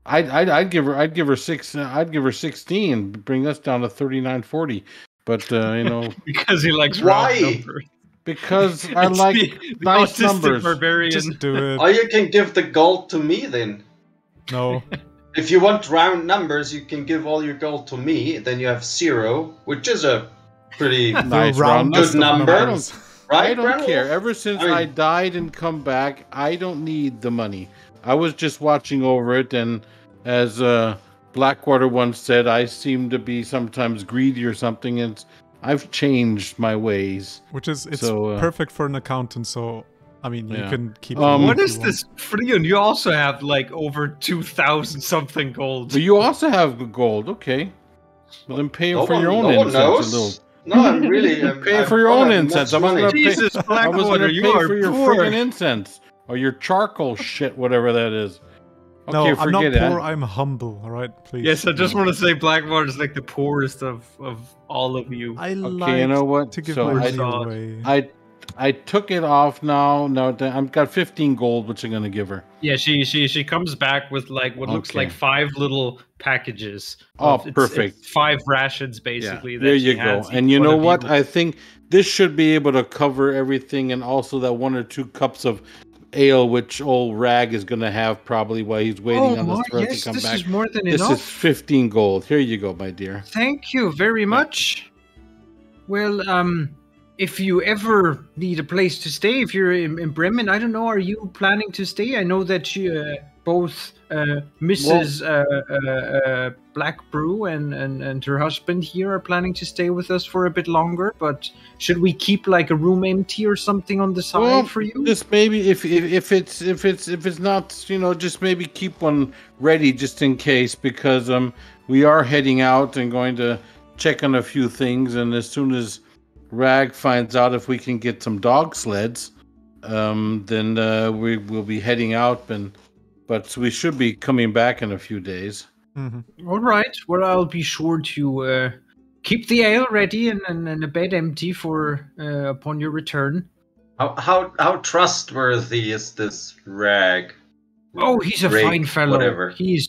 I'd give her 6. I'd give her 16. Bring us down to 39.40. But
because he likes round numbers.
Because I like the nice numbers.
Barbarian.
Just do it.
Or you can give the gold to me then.
No.
If you want round numbers, you can give all your gold to me. Then you have 0, which is a pretty
nice
good number. Right?
I don't care. Ever since I died and come back, I don't need the money. I was just watching over it, and as Blackwater once said, I seem to be sometimes greedy or something, and I've changed my ways.
Which is perfect for an accountant, so I mean you can keep
what is this Freon? You also have like over 2,000 something gold.
But you also have gold, okay. Well then pay for your own incense a little.
No, I'm really
pay for your own incense. I'm not gonna
Jesus, Blackwater, you are
for your friggin' incense. Or your charcoal shit, whatever that is. Okay,
no, I'm not poor,
it.
I'm humble, alright? Please.
Yes, I just want to say Blackwater is like the poorest of all of you.
I
you know what?
To give my money away.
I took it off now. No, I've got 15 gold, which I'm going to give her.
Yeah, she comes back with like what looks like 5 little packages.
Perfect.
It's 5 rations, basically.
Yeah, there you go. And you know what? I think this should be able to cover everything, and also that 1 or 2 cups of ale, which old Rag is going to have probably while he's waiting on this person to come back.
This is more than
enough.
This
is 15 gold. Here you go, my dear.
Thank you very much. Well, if you ever need a place to stay, if you're in Bremen, I don't know, are you planning to stay? I know that you both Mrs. Black Brew and her husband here are planning to stay with us for a bit longer, but should we keep like a room empty or something on the side for you?
Just maybe if it's not, just maybe keep one ready just in case, because we are heading out and going to check on a few things, and as soon as Rag finds out if we can get some dog sleds, then we will be heading out, but we should be coming back in a few days.
Mm-hmm.
All right. Well, I'll be sure to keep the ale ready and the bed empty for upon your return.
How trustworthy is this Rag?
Oh, he's a fine fellow.
Whatever.
He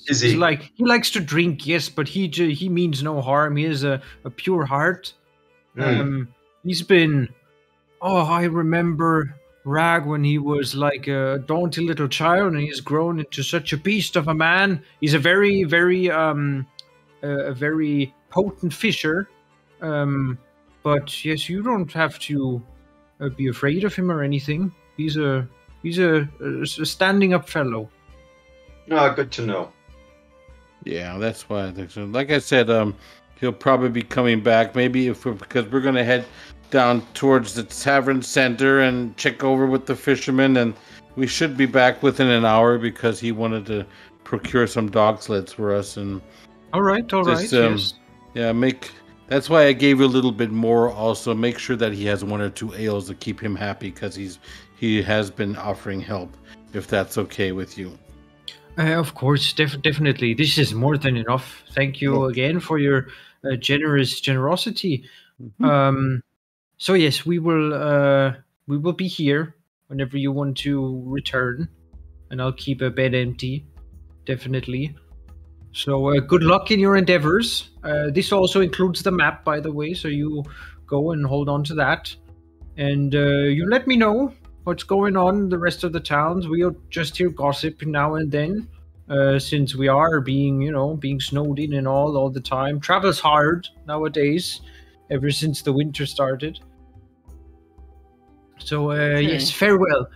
likes to drink, yes, but he means no harm. He has a pure heart. He's been. Oh, I remember Rag when he was like a daunty little child, and he's grown into such a beast of a man. He's a very, very, a very potent fisher. But yes, you don't have to be afraid of him or anything. He's a standing up fellow.
No, good to know.
Yeah, that's why I think so. Like I said, he'll probably be coming back. Maybe because we're gonna head down towards the tavern center and check over with the fishermen, and we should be back within an hour because he wanted to procure some dog sleds for us. And
all right, yes.
Yeah, that's why I gave you a little bit more. Also, make sure that he has 1 or 2 ales to keep him happy, because he has been offering help, if that's okay with you.
Of course, definitely. This is more than enough. Thank you again for your generosity.
Mm-hmm.
So yes, we will be here whenever you want to return, and I'll keep a bed empty, definitely. So good luck in your endeavors. This also includes the map, by the way, so you go and hold on to that, and you let me know what's going on in the rest of the towns. We'll just hear gossip now and then, since we are being snowed in and all the time. Travel's hard nowadays, ever since the winter started. So yes, farewell.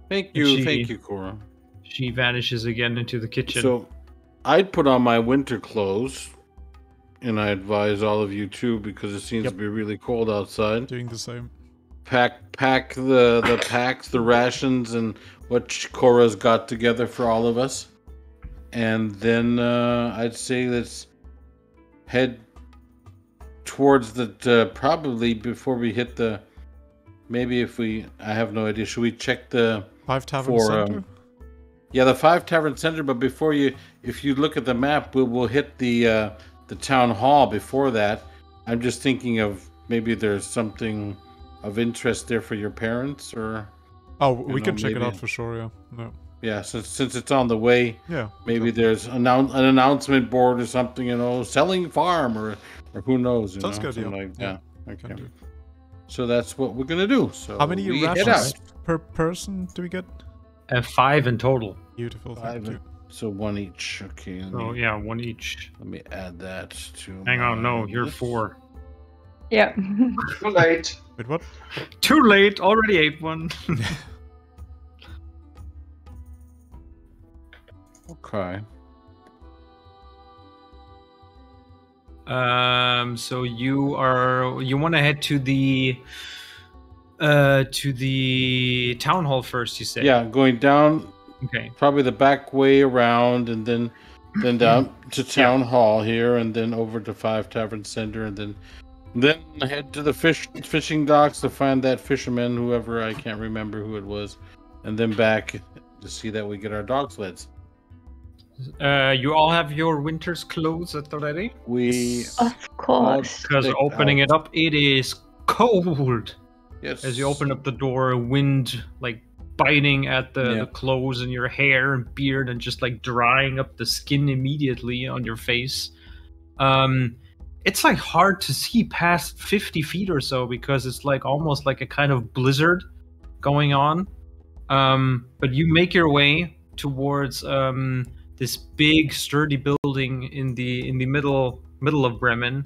Thank you, Cora.
She vanishes again into the kitchen.
So I'd put on my winter clothes, and I advise all of you too, because it seems to be really cold outside.
Doing the same.
Pack the packs, the rations, and what Cora's got together for all of us. And then I'd say let's head towards the probably before we hit the. Maybe I have no idea. Should we check the
5 Tavern Center?
Yeah, the 5 Tavern Center. But before if you look at the map, we'll hit the town hall before that. I'm just thinking of maybe there's something of interest there for your parents, or
we can check it out for sure. Yeah. No.
Yeah, since it's on the way.
Yeah.
Maybe there's an announcement board or something. Selling farm or who knows.
Sounds good. Yeah.
Like that. Okay. So that's what we're gonna do. So
how many rations per person do we get?
5 in total.
Beautiful.
Thank you. So 1 each. Okay.
1 each.
Let me add that to.
Hang on, no, you're 4.
Yeah.
Too late.
Wait, what?
Too late. Already ate one.
Okay.
So you want to head to the town hall first, you said?
Yeah, going down.
Okay.
Probably the back way around, and then down to town hall here, and then over to 5 Tavern Center, and then head to the fishing docks to find that fisherman, whoever, I can't remember who it was, and then back to see that we get our dog sleds.
You all have your winter's clothes already?
Of course.
Because opening it up, it is cold.
Yes.
As you open up the door, wind biting at the clothes and your hair and beard, and just drying up the skin immediately on your face. It's hard to see past 50 feet or so, because it's almost like a kind of blizzard going on. But you make your way towards this big sturdy building in the middle of Bremen.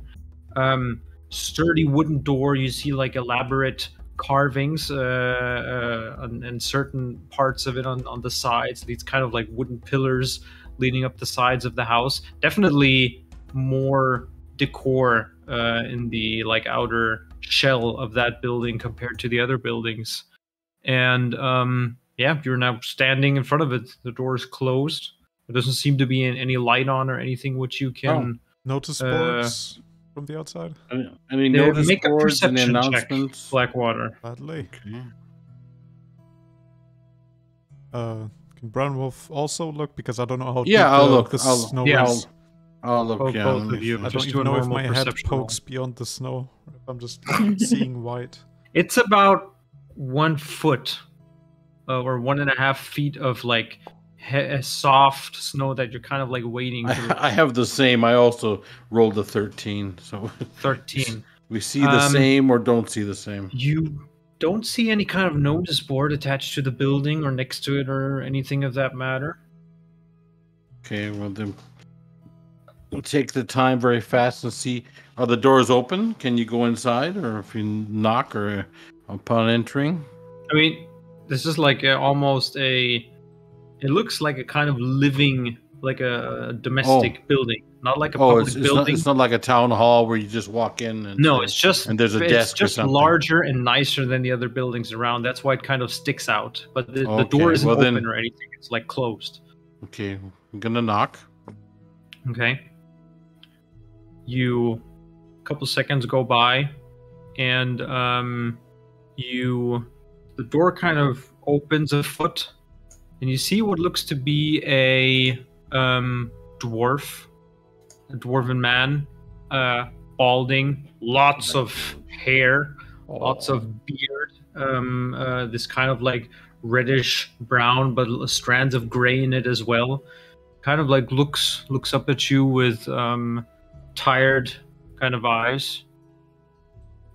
Sturdy wooden door. You see elaborate carvings and certain parts of it on the sides. These kind of wooden pillars leading up the sides of the house. Definitely more decor in the outer shell of that building compared to the other buildings. And you're now standing in front of it. The door is closed. There doesn't seem to be any light on or anything which you can
notice boards from the outside.
Any notice
make
boards
a
and
perception
announcements?
Check, Blackwater.
Badly.
Okay.
Can Brown Wolf also look? Because I don't know how.
I'll look.
The snow
is. I'll look.
Both of you.
I don't even know if my head pokes beyond the snow. If I'm just seeing white.
It's about 1 foot or 1.5 feet of soft snow that you're kind of wading through.
I have the same. I also rolled a 13. So
13.
We see the same or don't see the same.
You don't see any kind of notice board attached to the building or next to it or anything of that matter.
Okay, well then we'll take the time very fast and see. Are the doors open? Can you go inside, or if you knock or upon entering?
I mean, this is almost a. It looks like a kind of living, a domestic building, not like a public building.
It's not like a town hall where you just walk in.
No, it's just
and there's a desk
just
or something.
Larger and nicer than the other buildings around. That's why it kind of sticks out. But the door isn't open or anything. It's closed.
Okay, I'm gonna knock.
Okay. A couple seconds go by, and the door kind of opens a foot. And you see what looks to be a dwarven man, balding, lots of hair, lots of beard, this kind of reddish brown, but strands of gray in it as well. Kind of looks up at you with tired kind of eyes.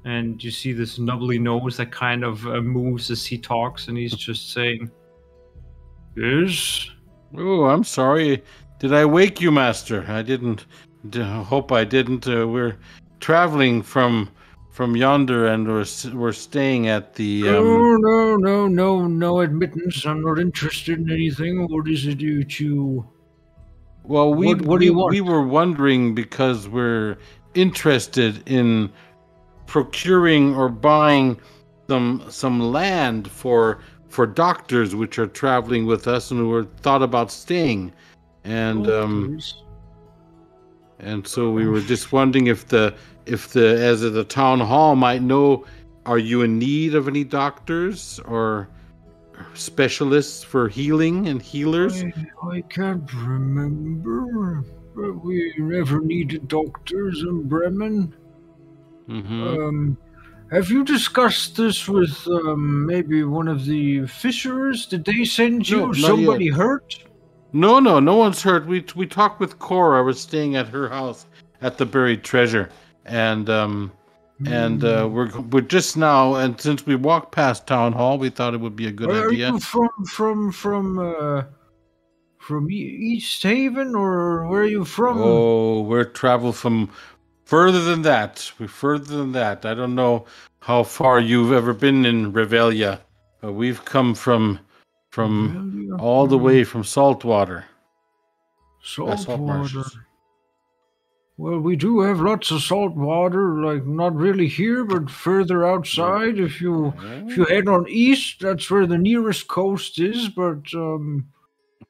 And you see this nubbly nose that kind of moves as he talks, and he's just saying, "Yes."
Oh, I'm sorry. Did I wake you, Master? I didn't. Hope I didn't. We're traveling from from yonder, and we're staying at the.
No admittance. I'm not interested in anything. What is it you?
Well,
what do you want?
We were wondering because we're interested in procuring or buying some land for doctors which are traveling with us and who are thought about staying, and so we were just wondering if the as of the town hall might know, are you in need of any doctors or specialists for healing and healers?
I can't remember, but we never needed doctors in Bremen.
Mm-hmm.
Have you discussed this with maybe one of the fishers? Did they send you somebody hurt?
No one's hurt. We talked with Cora. We're staying at her house at the Buried Treasure, and we're just now. And since we walked past Town Hall, we thought it would be a good idea.
Are you from East Haven, or where are you from?
Oh, we're traveled from further than that. We're further than that. I don't know how far you've ever been in Revelia, but we've come from all the way from Saltwater.
Saltwater. Well, we do have lots of salt water, like not really here, but further outside. If you head on east, that's where the nearest coast is. But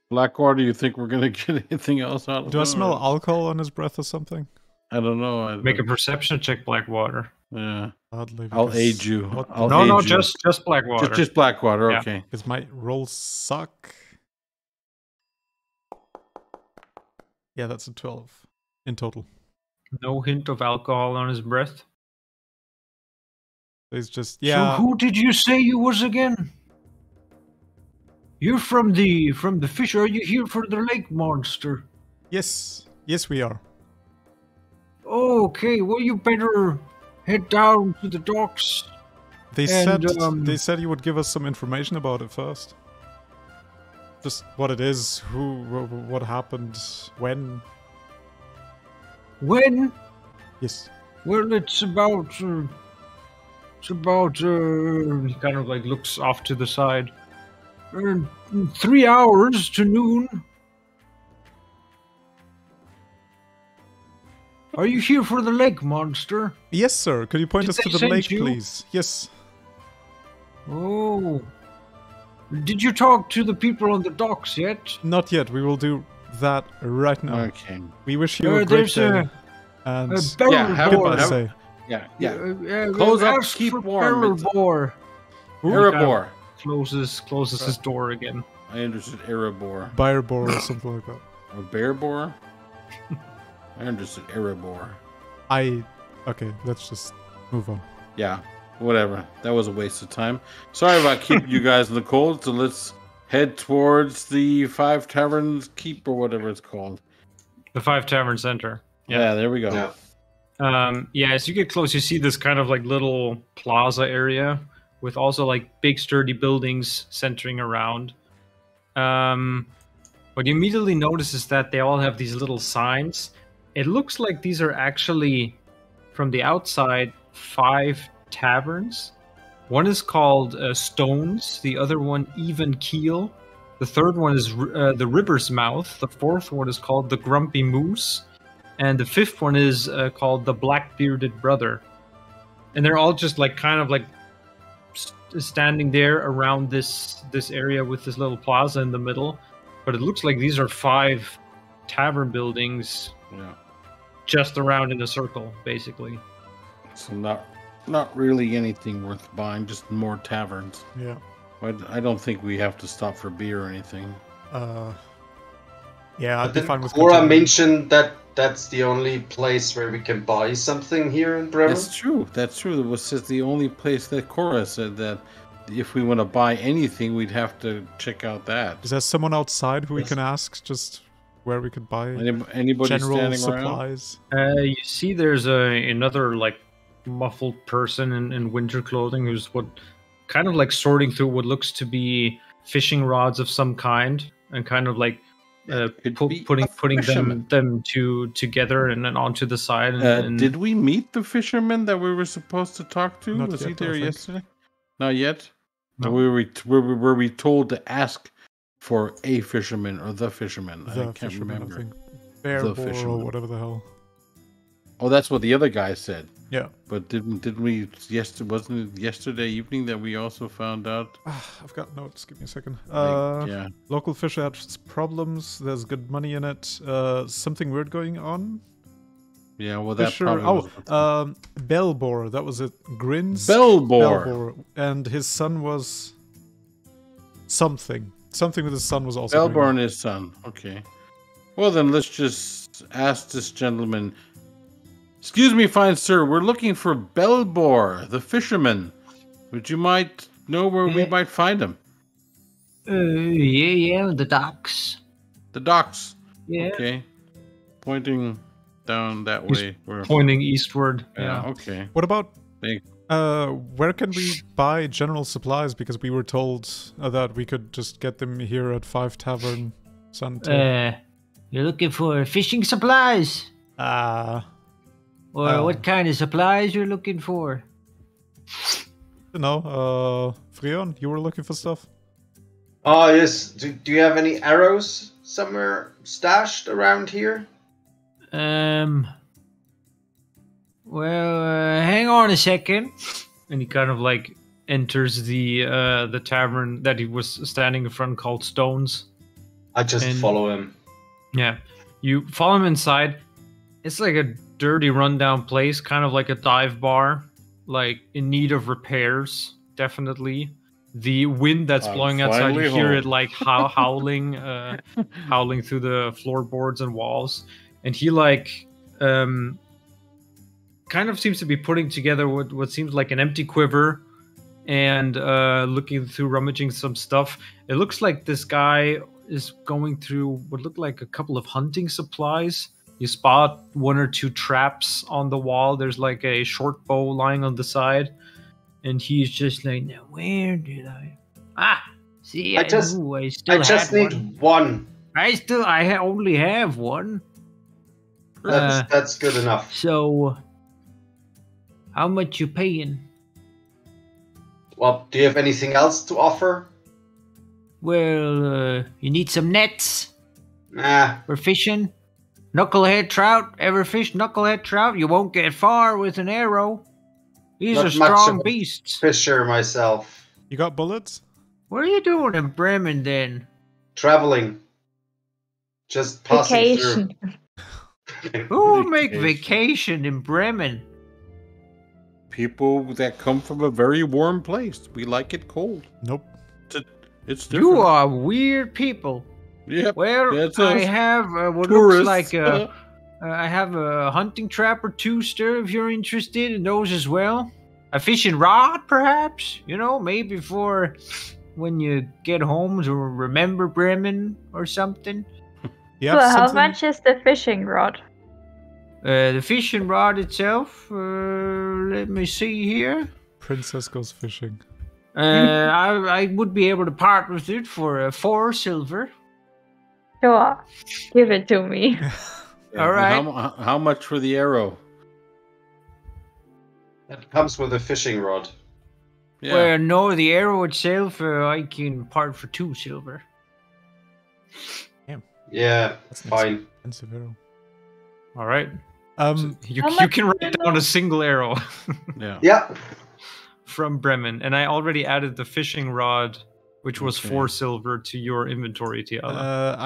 Blackwater, you think we're gonna get anything else out of?
Do I smell alcohol on his breath or something?
I don't know.
Make a perception check, Blackwater.
Yeah.
Oddly,
I'll aid you.
Just Blackwater.
Just Blackwater.
Yeah.
Okay.
Because my rolls suck. Yeah, that's a 12 in total.
No hint of alcohol on his breath.
It's just
So who did you say you was again? You're from the fish. Are you here for the lake monster?
Yes, we are.
Oh, okay. Well, you better head down to the docks.
They said you would give us some information about it first. Just what it is, what happened, when.
When?
Yes.
Well, it's about. He kind of like looks off to the side. 3 hours to noon. Are you here for the lake monster?
Yes, sir. Could you point us to the lake, please? Yes.
Oh. Did you talk to the people on the docks yet?
Not yet. We will do that right now.
Okay.
We wish you a great day. And goodbye.
Close up, keep warm. Erebor.
Closes his door again.
I understood Erebor.
Birebor or something like that.
Or Bearbor? I understood Erebor.
Okay, let's just move on.
Yeah, whatever. That was a waste of time. Sorry about keeping you guys in the cold, so let's head towards the Five Taverns Keep or whatever it's called.
The Five Tavern Center.
Yeah, there we go.
Yeah. As you get close, you see this kind of like little plaza area with also like big sturdy buildings centering around. What you immediately notice is that they all have these little signs. It looks like these are actually, from the outside, 5 taverns. One is called Stones, the other one Even Keel. The third one is the River's Mouth. The fourth one is called the Grumpy Moose. And the fifth one is called the Black Bearded Brother. And they're all just like kind of like standing there around this area with this little plaza in the middle. But it looks like these are 5 tavern buildings just around in a circle, basically.
So not really anything worth buying, just more taverns.
Yeah.
I don't think we have to stop for beer or anything.
Yeah, I'd be fine with
Cora mentioned that that's the only place where we can buy something here in Bremen.
That's true. It was just the only place that Cora said that if we want to buy anything, we'd have to check out that.
Is there someone outside who we can ask just where we could buy
anybody
general
standing
supplies?
You see there's another like muffled person in winter clothing who's sorting through what looks to be fishing rods of some kind and kind of like putting them together and then onto the side. And
did we meet the fisherman that we were supposed to talk to? Was he there yesterday? Not yet. No. Were we told to ask for a fisherman or the fisherman? I can't remember. I think.
Bear or whatever the hell.
Oh, that's what the other guy said.
Yeah.
But didn't we? Wasn't it yesterday evening that we also found out?
I've got notes. Give me a second.
Yeah.
Local fisher has problems. There's good money in it. Something weird going on.
Yeah. Well, that
fisher.
probably.
Belbor. That was it. Grins.
Belbor.
And his son was something. Something with his son was also.
Belbor and his son. Okay. Well, then let's just ask this gentleman. Excuse me, fine sir. We're looking for Belbor, the fisherman. Would you might know where we might find him?
Yeah, the docks.
The docks.
Yeah.
Okay. Pointing down that way.
Pointing eastward.
Yeah. Okay.
What about? Where can we buy general supplies? Because we were told that we could just get them here at 5 Tavern.
You're looking for fishing supplies? Or what kind of supplies you're looking for?
Freon, you were looking for stuff?
Oh, yes. Do you have any arrows somewhere stashed around here?
Well, hang on a second.
And he kind of like enters the tavern that he was standing in front called Stones.
I just follow him.
Yeah. You follow him inside. It's like a dirty rundown place, kind of like a dive bar, like in need of repairs, definitely. The wind that's blowing outside, you hear it like howling through the floorboards and walls. And he like kind of seems to be putting together what seems like an empty quiver and looking through, rummaging some stuff. It looks like this guy is going through what look like a couple of hunting supplies. You spot 1 or 2 traps on the wall. There's like a short bow lying on the side. And he's just like, now where did I...
See, I
just need one.
I only have one.
That's good enough.
So, how much you paying?
Well, do you have anything else to offer?
Well, you need some nets?
Nah.
For fishing? Knucklehead trout? Ever fish knucklehead trout? You won't get far with an arrow. These are strong beasts.
Fisher myself.
You got bullets?
What are you doing in Bremen then?
Traveling. Just passing through.
Who would make vacation in Bremen?
People that come from a very warm place. We like it cold.
Nope.
It's different.
You are weird people.
Yep.
Well, I have what looks like I have a hunting trap or 2, sir, if you're interested in those as well. A fishing rod, perhaps? You know, maybe for when you get home to remember Bremen or something.
Well, how much is the fishing rod?
The fishing rod itself, let me see here.
Princess goes fishing.
I would be able to part with it for 4 silver.
Sure, give it to me.
All right.
How much for the arrow?
That comes with a fishing rod.
Yeah. Well, no, the arrow itself, I can part for 2 silver.
Damn.
Yeah, that's fine.
Expensive arrow.
All right.
So
you can write down a single arrow.
Yeah.
From Bremen, and I already added the fishing rod, which was 4 silver, to your inventory, Tiala.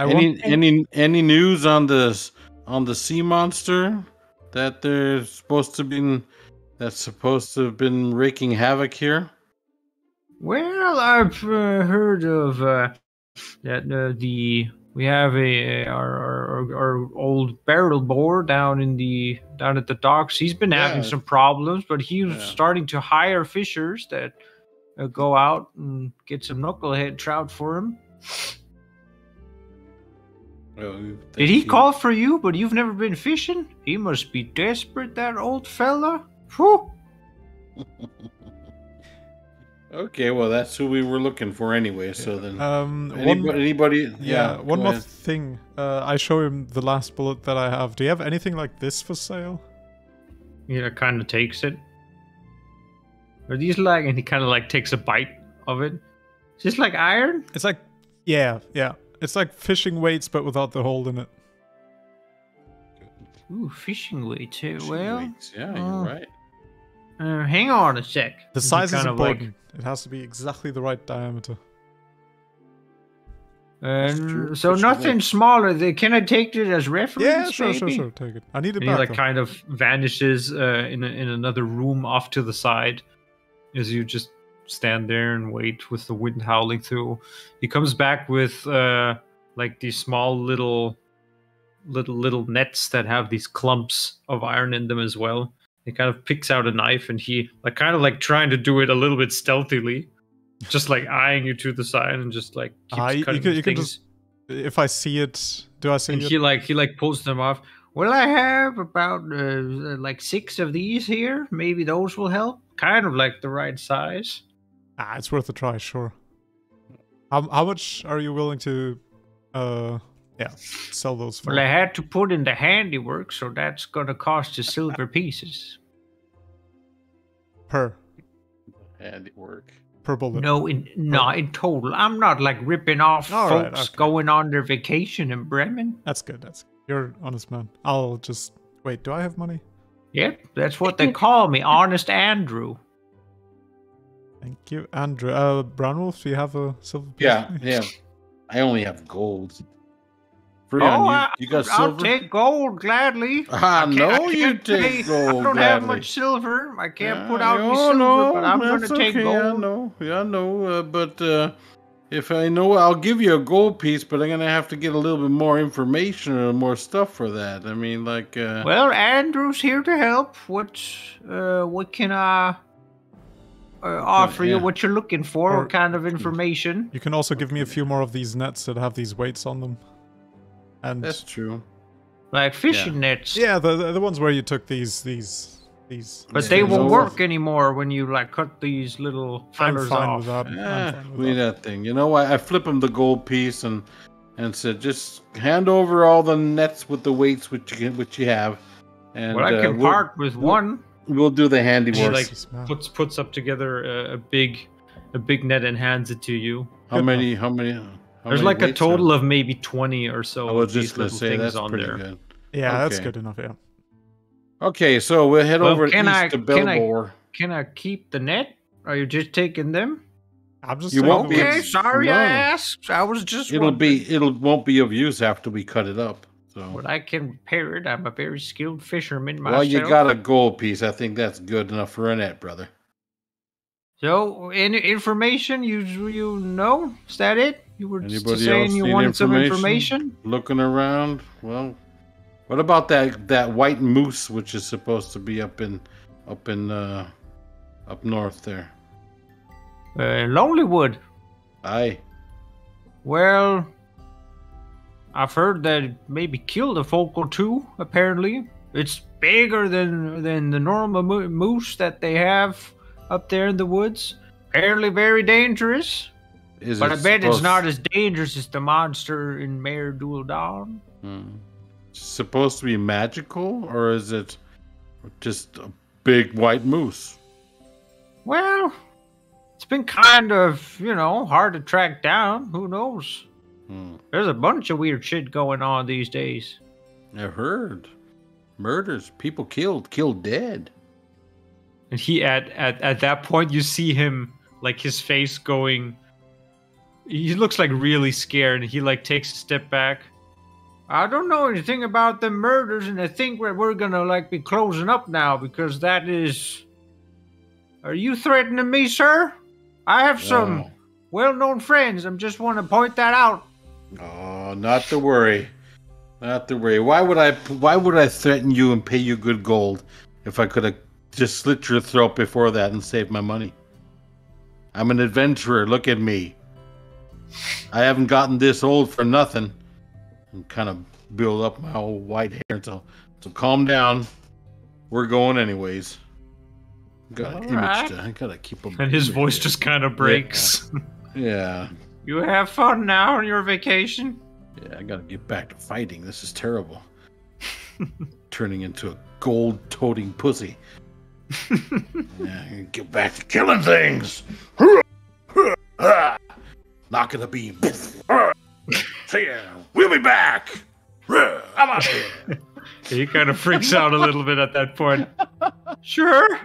Any news on the sea monster that that's supposed to have been wreaking havoc here?
Well, I've heard of that we have our old barrel boar down at the docks. He's been having some problems, but he's starting to hire fishers that go out and get some knucklehead trout for him. Did he call for you, but you've never been fishing? He must be desperate, that old fella. Whew.
Okay, well, that's who we were looking for anyway. So then,
anybody?
Yeah.
One more thing. I show him the last bullet that I have. Do you have anything like this for sale?
Yeah, kind of takes it. Are these like? And he kind of like takes a bite of it. Is this like iron?
It's like, yeah. It's like fishing weights, but without the hole in it.
Ooh, fishing weights.
Yeah, you're right.
Hang on a sec.
The size is important. It has to be exactly the right diameter.
So nothing smaller. Can I take it as reference?
Yeah, sure. Take it. I need it back.
He like kind of vanishes in another room off to the side as you just stand there and wait with the wind howling through. He comes back with like these small little nets that have these clumps of iron in them as well. He kind of picks out a knife and he like kind of like trying to do it a little bit stealthily, just like eyeing you to the side and just like keeps cutting
you can just, if I see it, do I see
and
it?
He pulls them off. Well, I have about like 6 of these here. Maybe those will help. Kind of like the right size.
It's worth a try, sure. How much are you willing to sell those for?
Well, I had to put in the handiwork, so that's gonna cost you silver pieces.
Per
handiwork.
Per bullet.
No, in total. I'm not like ripping off folks going on their vacation in Bremen.
That's good. You're an honest man. I'll just wait. Do I have money?
Yep, that's what they call me, Honest Andrew.
Thank you, Andrew. Brown Wolf, do you have a silver piece?
Yeah. I only have gold. Freon, you got silver?
I'll take gold gladly.
No, you take gold.
I don't have much silver. I can't put out any silver, but I'm going to take gold.
I know. But if I know, I'll give you a gold piece, but I'm going to have to get a little bit more information or more stuff for that. I mean, like...
Well, Andrew's here to help. What can I offer you? What you're looking for? What kind of information?
You can also give me a few more of these nets that have these weights on them. And
that's true.
Like fishing nets.
Yeah, the ones where you took these.
But they won't work anymore when you like cut these little fellers off.
Leave that thing. You know, I flip him the gold piece and said, just hand over all the nets with the weights which you have. And
I can part with one.
We'll do the handiwork.
He like puts up together a big net and hands it to you.
How many?
There's like a total of maybe 20 or so.
I was just going to say that's pretty good.
Yeah, that's good enough. Yeah.
Okay, so we'll head over east to Belvoir.
Can I keep the net? Are you just taking them?
I'm just.
Sorry, I asked. I was just.
It won't be of use after we cut it up. So.
But I can repair it. I'm a very skilled fisherman myself.
Well, you got a gold piece. I think that's good enough for a net, brother.
So, any information you know? Is that it? You were just saying you wanted some information?
Looking around. Well, what about that white moose, which is supposed to be up north there?
Lonelywood.
Aye.
Well, I've heard that it maybe killed a folk or two. Apparently, it's bigger than the normal moose that they have up there in the woods. Apparently, very dangerous. But I bet it's not as dangerous as the monster in Mayor Dual Dawn.
Supposed to be magical, or is it just a big white moose?
Well, it's been kind of, hard to track down. Who knows? There's a bunch of weird shit going on these days.
I've heard. Murders, people killed dead.
And he at that point you see him, like his face going. He looks like really scared, and he like takes a step back. I don't know anything about the murders, and I think we're gonna like be closing up now because that is. Are you threatening me, sir? I have some well-known friends. I just want to point that out.
Oh, not to worry. Not to worry. Why would I threaten you and pay you good gold if I could have just slit your throat before that and saved my money? I'm an adventurer. Look at me. I haven't gotten this old for nothing. And kind of build up my old white hair. So calm down. We're going anyways. I gotta keep him.
And his voice just kind of breaks.
Yeah.
You have fun now on your vacation?
Yeah, I gotta get back to fighting. This is terrible. Turning into a gold-toting pussy. Yeah, get back to killing things. Knocking the beam. See ya. We'll be back. I'm out here.
He kind of freaks out a little bit at that point. Sure.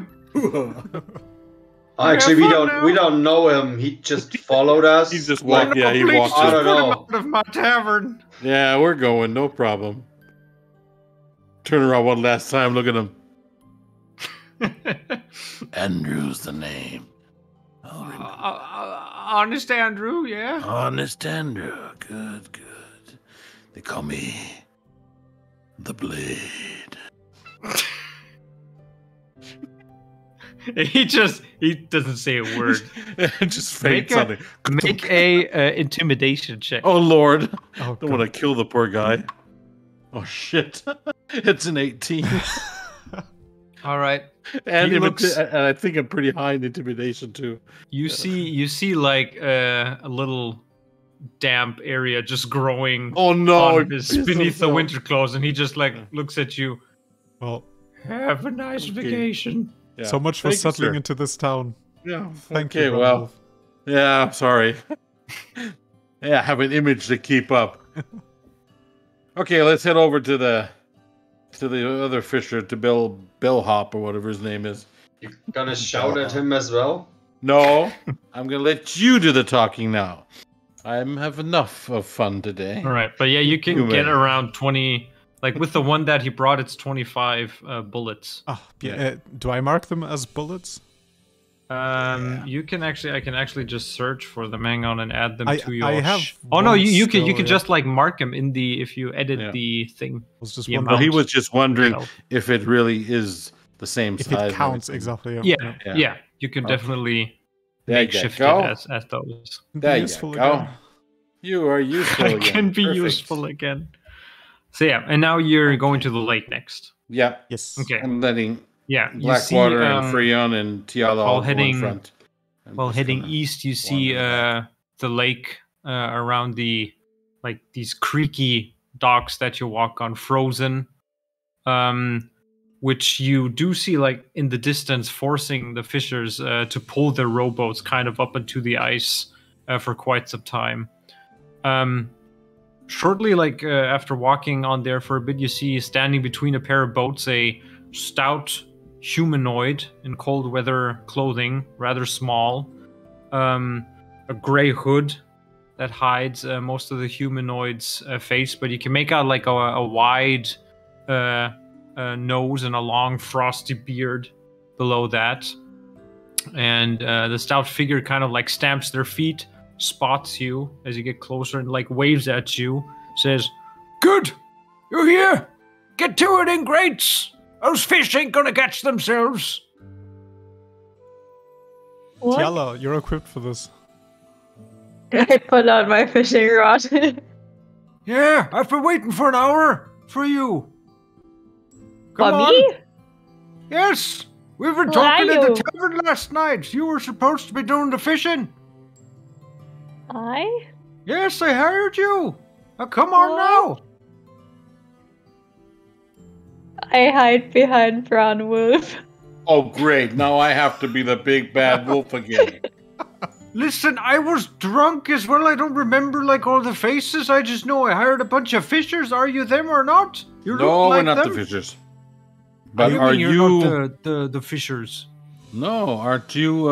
Actually, we don't know him. He just followed us.
He's just walked. Yeah, he walked.
I don't know.
Out of my tavern.
Yeah, we're going. No problem. Turn around one last time. Look at him. Andrew's the name.
Honest Andrew, yeah.
Honest Andrew. Good. They call me the Blade.
He doesn't say a word.
Just faints on it.
Make a intimidation check.
Oh Lord!
Oh,
Don't want to kill the poor guy. Oh shit! It's an 18.
All right.
And I think I'm pretty high in intimidation too.
You see like a little damp area just growing.
Oh no!
Beneath the winter clothes, and he just like looks at you.
Well,
have a nice vacation.
Yeah. So much for settling into this town.
Yeah.
Thank you.
Well. Yeah. Sorry. Yeah, I have an image to keep up. Okay, let's head over to the other fisher, to Bellhop or whatever his name is.
You're gonna shout at him as well?
No, I'm gonna let you do the talking now. I have enough of fun today.
All right, but yeah, you can get around 20. Like with the one that he brought, it's 25 bullets.
Oh, yeah. Do I mark them as bullets?
You can actually. I can actually just search for them. Hang on, and add them to your.
I have.
Oh no, you can just like mark them in the if you edit the thing.
I was just
wondering. He was just wondering if it really is the same
if
size.
It counts exactly.
Yeah. You can definitely makeshift it as those.
There you go. You are useful again.
Can be useful again. So yeah, and now you're going to the lake next.
Yeah.
Yes.
Okay.
I'm letting
Blackwater
and Freon and Tiala all
heading
in front.
While heading east, you see the lake around these creaky docks that you walk on, frozen, which you do see like in the distance, forcing the fishers to pull their rowboats kind of up into the ice for quite some time. Shortly, after walking on there for a bit, you see standing between a pair of boats a stout humanoid in cold weather clothing, rather small, a gray hood that hides most of the humanoid's face, but you can make out like a wide nose and a long frosty beard below that. And the stout figure kind of like stamps their feet, spots you as you get closer, and like waves at you, says, "Good, you're here. Get to it, ingrates. Those fish ain't gonna catch themselves."
What?
Tiala, you're equipped for this.
I pull out my fishing rod.
Yeah, I've been waiting for an hour for you.
For me?
Yes, we were talking at the tavern last night. You were supposed to be doing the fishing.
I?
Yes, I hired you. Now come on now.
I hide behind Brown Wolf.
Oh, great. Now I have to be the big bad wolf again.
Listen, I was drunk as well. I don't remember like all the faces. I just know I hired a bunch of fishers. Are you them or not? You look like
we're not
them.
the fishers. But
are you not the fishers?
No, aren't you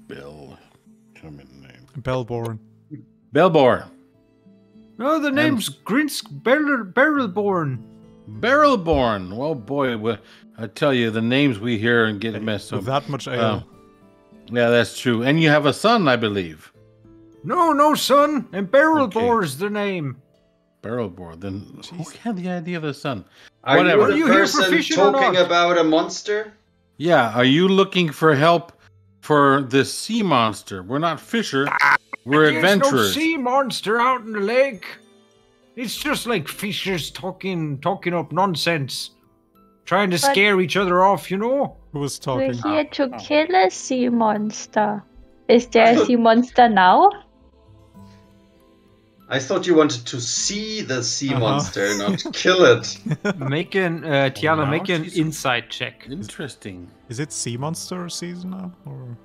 Bill? Tell me the name.
Bellborn.
Bellborn.
No, the name's Grinsk Barrelborn.
Barrelborn. Well, boy, I tell you, the names we hear and get messed up.
With that much ale.
Yeah, that's true. And you have a son, I believe.
No son. And Barrelbor is the name.
Barrelbor. Then who had the idea of the son?
Are
Whatever.
you the person talking about a monster?
Yeah. Are you looking for help for this sea monster? We're not fisher. We're adventurers.
There's no sea monster out in the lake. It's just like fishers talking up nonsense.
trying to scare each other off, you know?
Who was talking?
We're here to kill a sea monster. Is there a sea monster now?
I thought you wanted to see the sea monster, not kill it.
Tiana, make an insight check.
Interesting.
Is it sea monster season now? Or?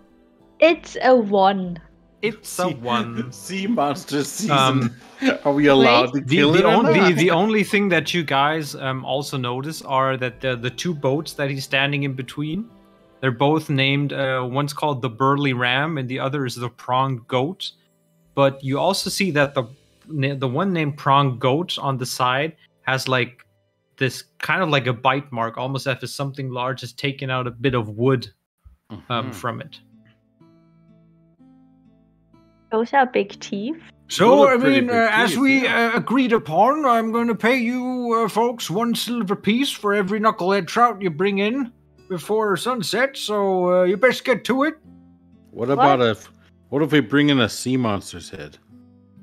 It's a 1.
It's a 1.
Sea monster season. Are we allowed to kill it?
The only thing that you guys also notice are that the two boats that he's standing in between, they're both named, one's called the Burly Ram and the other is the Pronged Goat. But you also see that the one named Pronged Goat on the side has like this kind of like a bite mark, almost as if something large has taken out a bit of wood from it.
Those are big teeth.
So, I mean, as we agreed upon, I'm going to pay you folks 1 silver piece for every knucklehead trout you bring in before sunset, so you best get to it.
What if we bring in a sea monster's head?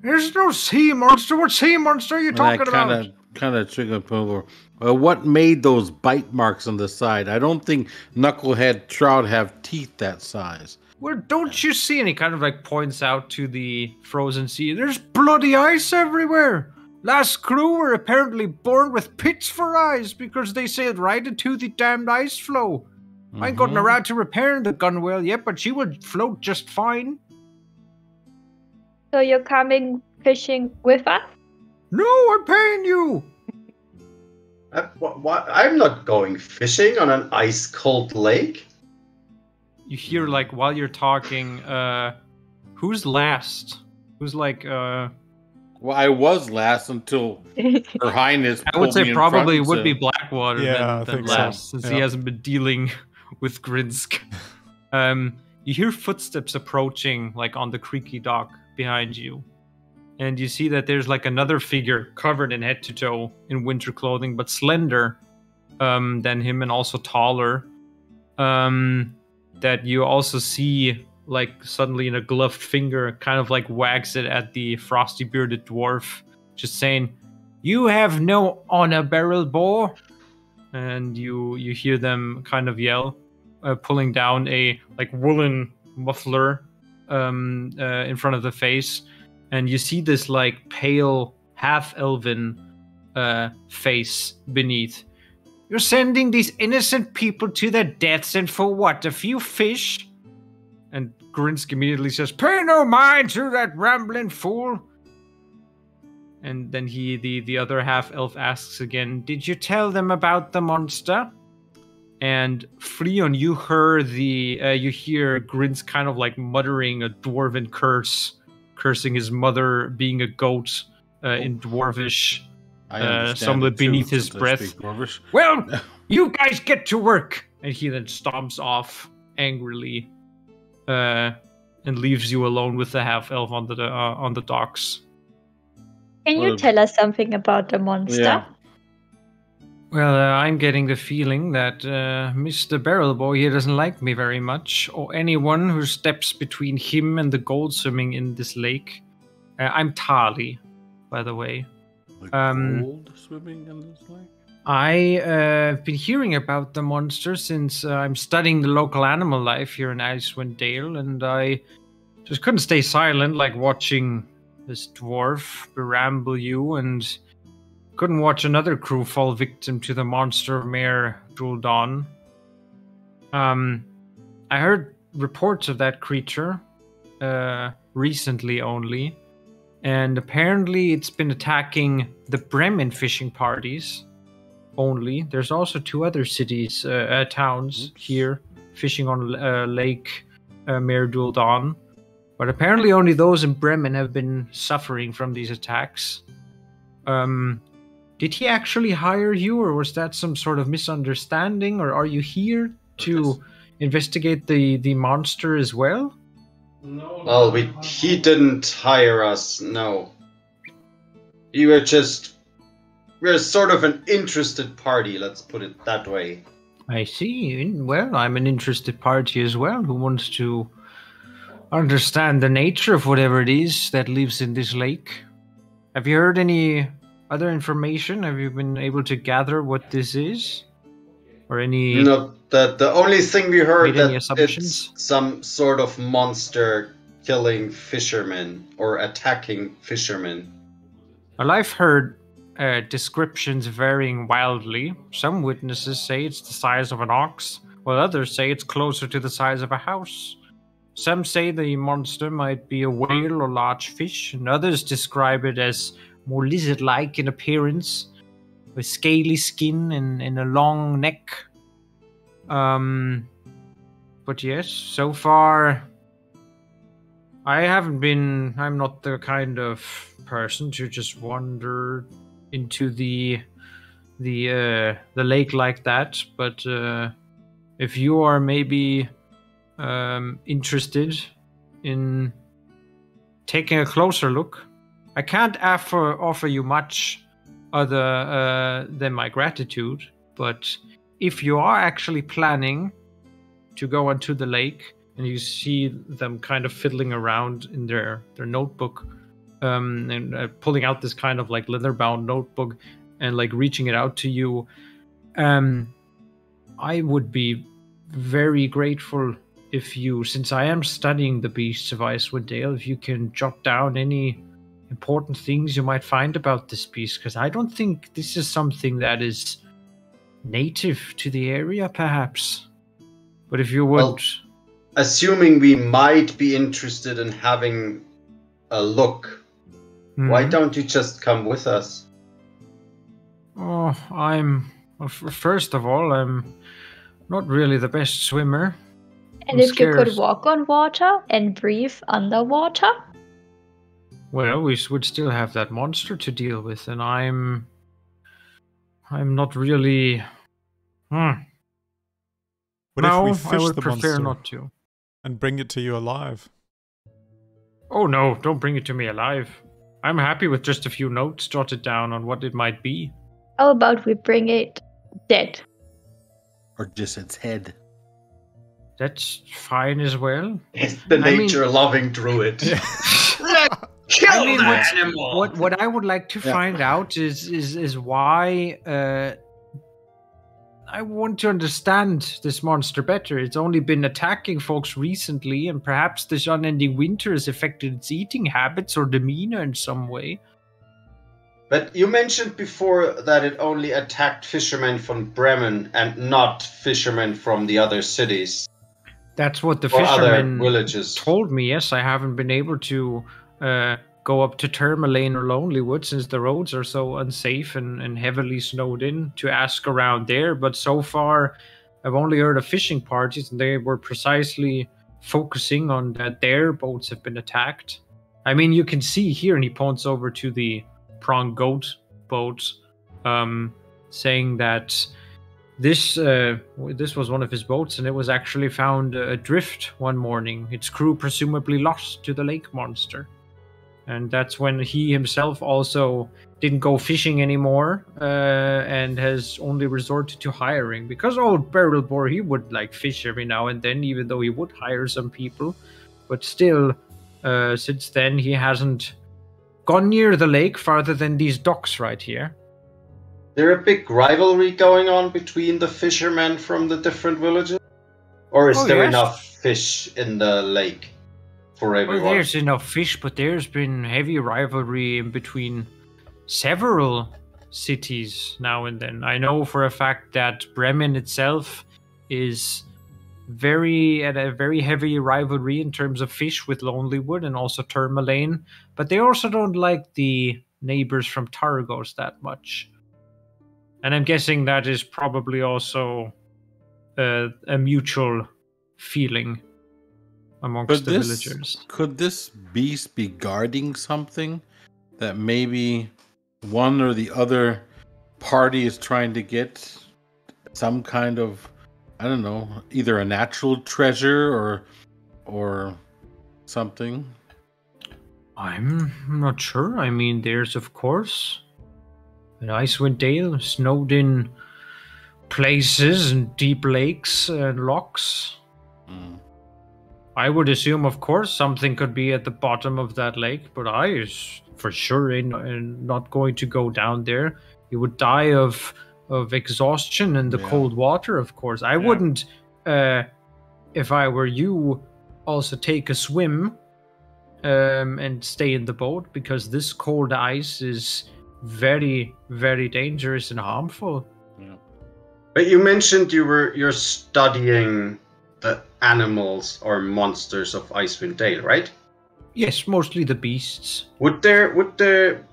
There's no sea monster. What sea monster are you talking about?
Kind of chicken over. What made those bite marks on the side? I don't think knucklehead trout have teeth that size.
Well, don't you see? And he kind of like points out to the frozen sea. There's bloody ice everywhere. Last crew were apparently born with pits for eyes because they sailed right into the damned ice flow. I ain't gotten around to repairing the gunwale yet, but she would float just fine.
So you're coming fishing with us?
No, I'm paying you.
I'm not going fishing on an ice-cold lake.
You hear, like, while you're talking, who's last? Who's like, Well,
I was last until Her Highness
I would say probably would be Blackwater than last,
so.
since he hasn't been dealing with Grinsk. You hear footsteps approaching, like, on the creaky dock behind you. And you see that there's, like, another figure covered in head to toe in winter clothing, but slender than him and also taller. That you also see, like, suddenly in a gloved finger kind of like wags it at the frosty bearded dwarf, just saying, "You have no honor, barrel boar." And you hear them kind of yell, pulling down a like woolen muffler in front of the face, and you see this like pale half-elven face beneath. "You're sending these innocent people to their deaths, and for what? A few fish?" And Grinsk immediately says, "Pay no mind to that rambling fool." And then the other half-elf asks again, "Did you tell them about the monster?" And Freon, you hear Grinsk kind of like muttering a dwarven curse, cursing his mother being a goat in dwarvish. Somewhat beneath his breath. "Well, you guys get to work!" And he then stomps off angrily, and leaves you alone with the half-elf on the docks.
Can you tell us something about the monster?
Yeah.
Well, I'm getting the feeling that Mr. Barrel Boy here doesn't like me very much, or anyone who steps between him and the gold swimming in this lake. I'm Tali, by the way.
Gold swimming in this lake?
I've been hearing about the monster since I'm studying the local animal life here in Icewind Dale, and I just couldn't stay silent, like watching this dwarf beramble you, and couldn't watch another crew fall victim to the monster of Mare Duldan. I heard reports of that creature recently only. And apparently it's been attacking the Bremen fishing parties only. There's also 2 other cities, towns here, fishing on Lake Mare Duldan. But apparently only those in Bremen have been suffering from these attacks. Did he actually hire you, or was that some sort of misunderstanding? Or are you here to investigate the monster as well?
No. Well, he didn't hire us, no. We're sort of an interested party, let's put it that way.
I see. Well, I'm an interested party as well, who wants to understand the nature of whatever it is that lives in this lake. Have you heard any other information? Have you been able to gather what this is? Or any...
No, the only thing we heard that
it's
some sort of monster killing fishermen or attacking fishermen.
Well, I've heard descriptions varying wildly. Some witnesses say it's the size of an ox, while others say it's closer to the size of a house. Some say the monster might be a whale or large fish, and others describe it as more lizard-like in appearance, with scaly skin and a long neck. But yes, so far I'm not the kind of person to just wander into the lake like that. But if you are maybe interested in taking a closer look, I can't offer you much other than my gratitude. But if you are actually planning to go onto the lake, and you see them kind of fiddling around in their notebook, and pulling out this kind of like leather-bound notebook and like reaching it out to you, I would be very grateful if you, since I am studying the beasts of Icewind Dale, if you can jot down any important things you might find about this beast, because I don't think this is something that is native to the area, perhaps. But if you would... Well,
assuming we might be interested in having a look, why don't you just come with us?
Oh, first of all, I'm not really the best swimmer.
And if you could walk on water and breathe underwater?
Well, we would still have that monster to deal with, and I'm not really...
But
no,
if we fish
I would
the
prefer
monster
not to.
And bring it to you alive?
Oh no, don't bring it to me alive. I'm happy with just a few notes jotted down on what it might be.
How about we bring it dead?
Or just its head.
That's fine as well.
It's the nature-loving druid.
Kill the animal. What I would like to find out is why... I want to understand this monster better. It's only been attacking folks recently, and perhaps this unending winter has affected its eating habits or demeanor in some way.
But you mentioned before that it only attacked fishermen from Bremen and not fishermen from the other cities.
That's what the fishermen told me. Yes, I haven't been able to go up to Tourmaline or Lonelywood since the roads are so unsafe and heavily snowed in to ask around there. But so far, I've only heard of fishing parties, and they were precisely focusing on that their boats have been attacked. I mean, you can see here, and he points over to the prong goat boat, saying that this was one of his boats, and it was actually found adrift one morning. Its crew presumably lost to the lake monster. And that's when he himself also didn't go fishing anymore, and has only resorted to hiring. Because old Barrel Boar, he would like fish every now and then, even though he would hire some people. But still, since then, he hasn't gone near the lake farther than these docks right here.
There a big rivalry going on between the fishermen from the different villages? Or is there enough fish in the lake? Well,
there's enough fish, but there's been heavy rivalry in between several cities now and then. I know for a fact that Bremen itself is at a very heavy rivalry in terms of fish with Lonelywood and also Tourmaline, but they also don't like the neighbors from Targos that much. And I'm guessing that is probably also a mutual feeling amongst the villagers.
Could this beast be guarding something that maybe one or the other party is trying to get? Some kind of, I don't know, either a natural treasure or something?
I'm not sure. I mean, there's of course an Icewind Dale, snowed in places and deep lakes and locks. I would assume, of course, something could be at the bottom of that lake, but I for sure ain't not going to go down there. You would die of exhaustion in the cold water, of course. I wouldn't, if I were you, also take a swim and stay in the boat, because this cold ice is very, very dangerous and harmful.
Yeah. But you mentioned you're studying the animals or monsters of Icewind Dale, right?
Yes, mostly the beasts.
Would it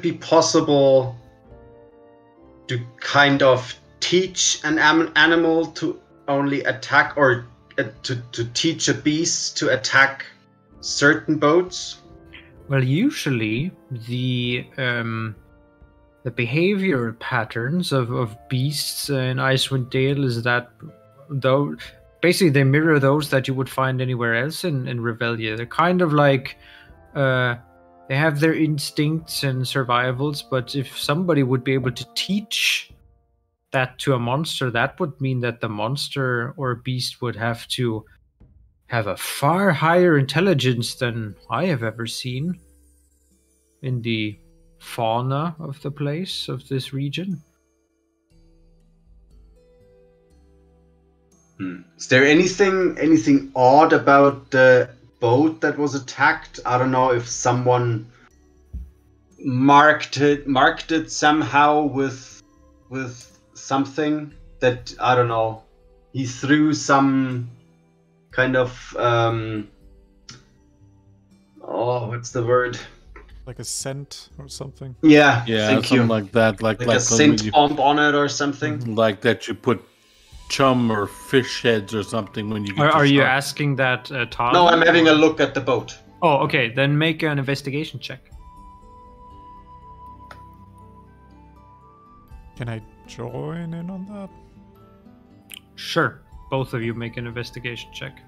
be possible to kind of teach an animal to only attack, or to teach a beast to attack certain boats?
Well, usually the behavior patterns of beasts in Icewind Dale is that, though, basically they mirror those that you would find anywhere else in Revelia. They're kind of like they have their instincts and survivals, but if somebody would be able to teach that to a monster, that would mean that the monster or beast would have to have a far higher intelligence than I have ever seen in the fauna of the place, of this region.
Is there anything odd about the boat that was attacked? I don't know if someone marked it somehow with something that, I don't know, he threw some kind of what's the word?
Like a scent or something.
Yeah,
something like that, like
a scent bomb on it or something.
Like that you put chum or fish heads or something when you get
Are you asking that Todd?
No, I'm having a look at the boat.
Oh, okay. Then make an investigation check.
Can I join in on that?
Sure. Both of you make an investigation check.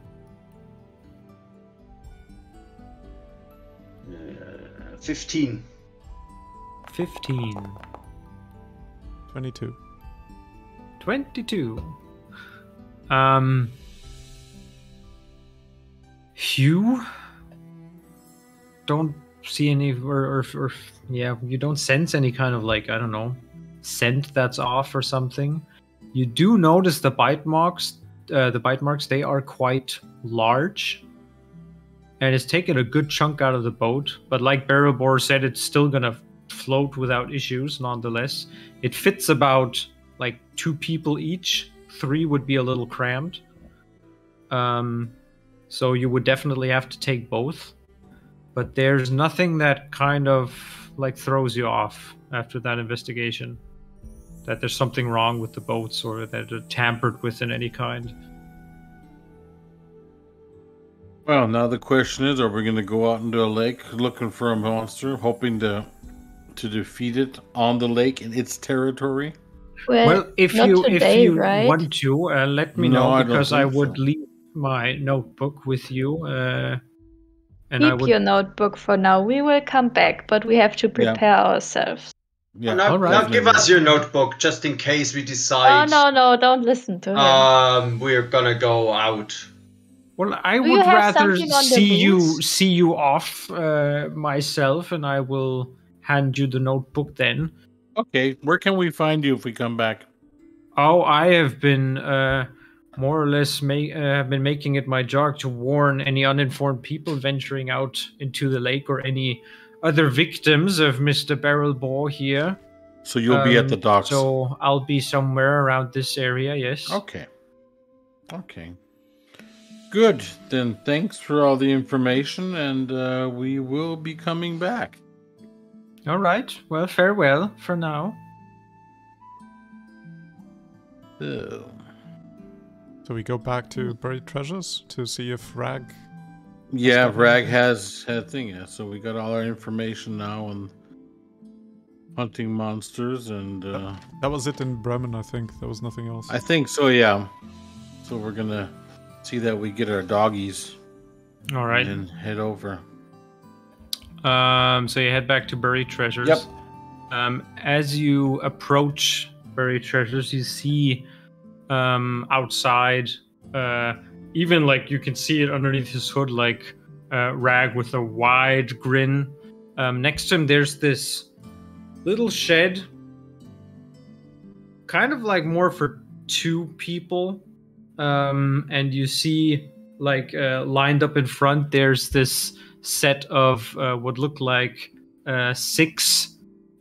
15.
15.
22.
22. You don't see any, or you don't sense any kind of, like, I don't know, scent that's off or something. You do notice the bite marks. They are quite large, and it's taken a good chunk out of the boat. But like Barrelbore said, it's still gonna float without issues. Nonetheless, it fits about like 2 people each. 3 would be a little cramped. So you would definitely have to take both. But there's nothing that kind of like throws you off after that investigation, that there's something wrong with the boats or that they're tampered with in any kind.
Well, now the question is, are we going to go out into a lake looking for a monster, hoping to defeat it on the lake in its territory?
Well, if you
right?
want to, let me know, because I would leave my notebook with you. And
Keep your notebook for now. We will come back, but we have to prepare ourselves.
Yeah. Now give us your notebook, just in case we decide.
Oh, no, don't listen to him.
We're gonna go out.
Well, I would rather see you off myself, and I will hand you the notebook then.
Okay, where can we find you if we come back?
Oh, I have been more or less have been making it my job to warn any uninformed people venturing out into the lake, or any other victims of Mr. Barrelbore here.
So you'll be at the docks.
So I'll be somewhere around this area, yes.
Okay. Good. Then thanks for all the information, and we will be coming back.
All right. Well, farewell for now.
Oh.
So we go back to Buried Treasures to see if Rag...
Yeah, Rag has a thing. Yeah. So we got all our information now on hunting monsters, and...
that was it in Bremen, I think. There was nothing else.
I think so, yeah. So we're going to see that we get our doggies.
All right.
And head over.
So you head back to Buried Treasures.
Yep.
As you approach Buried Treasures, you see outside, even like you can see it underneath his hood, like Rag with a wide grin. Next to him, there's this little shed
kind of like more for 2 people. And you see like lined up in front, there's this set of what look like 6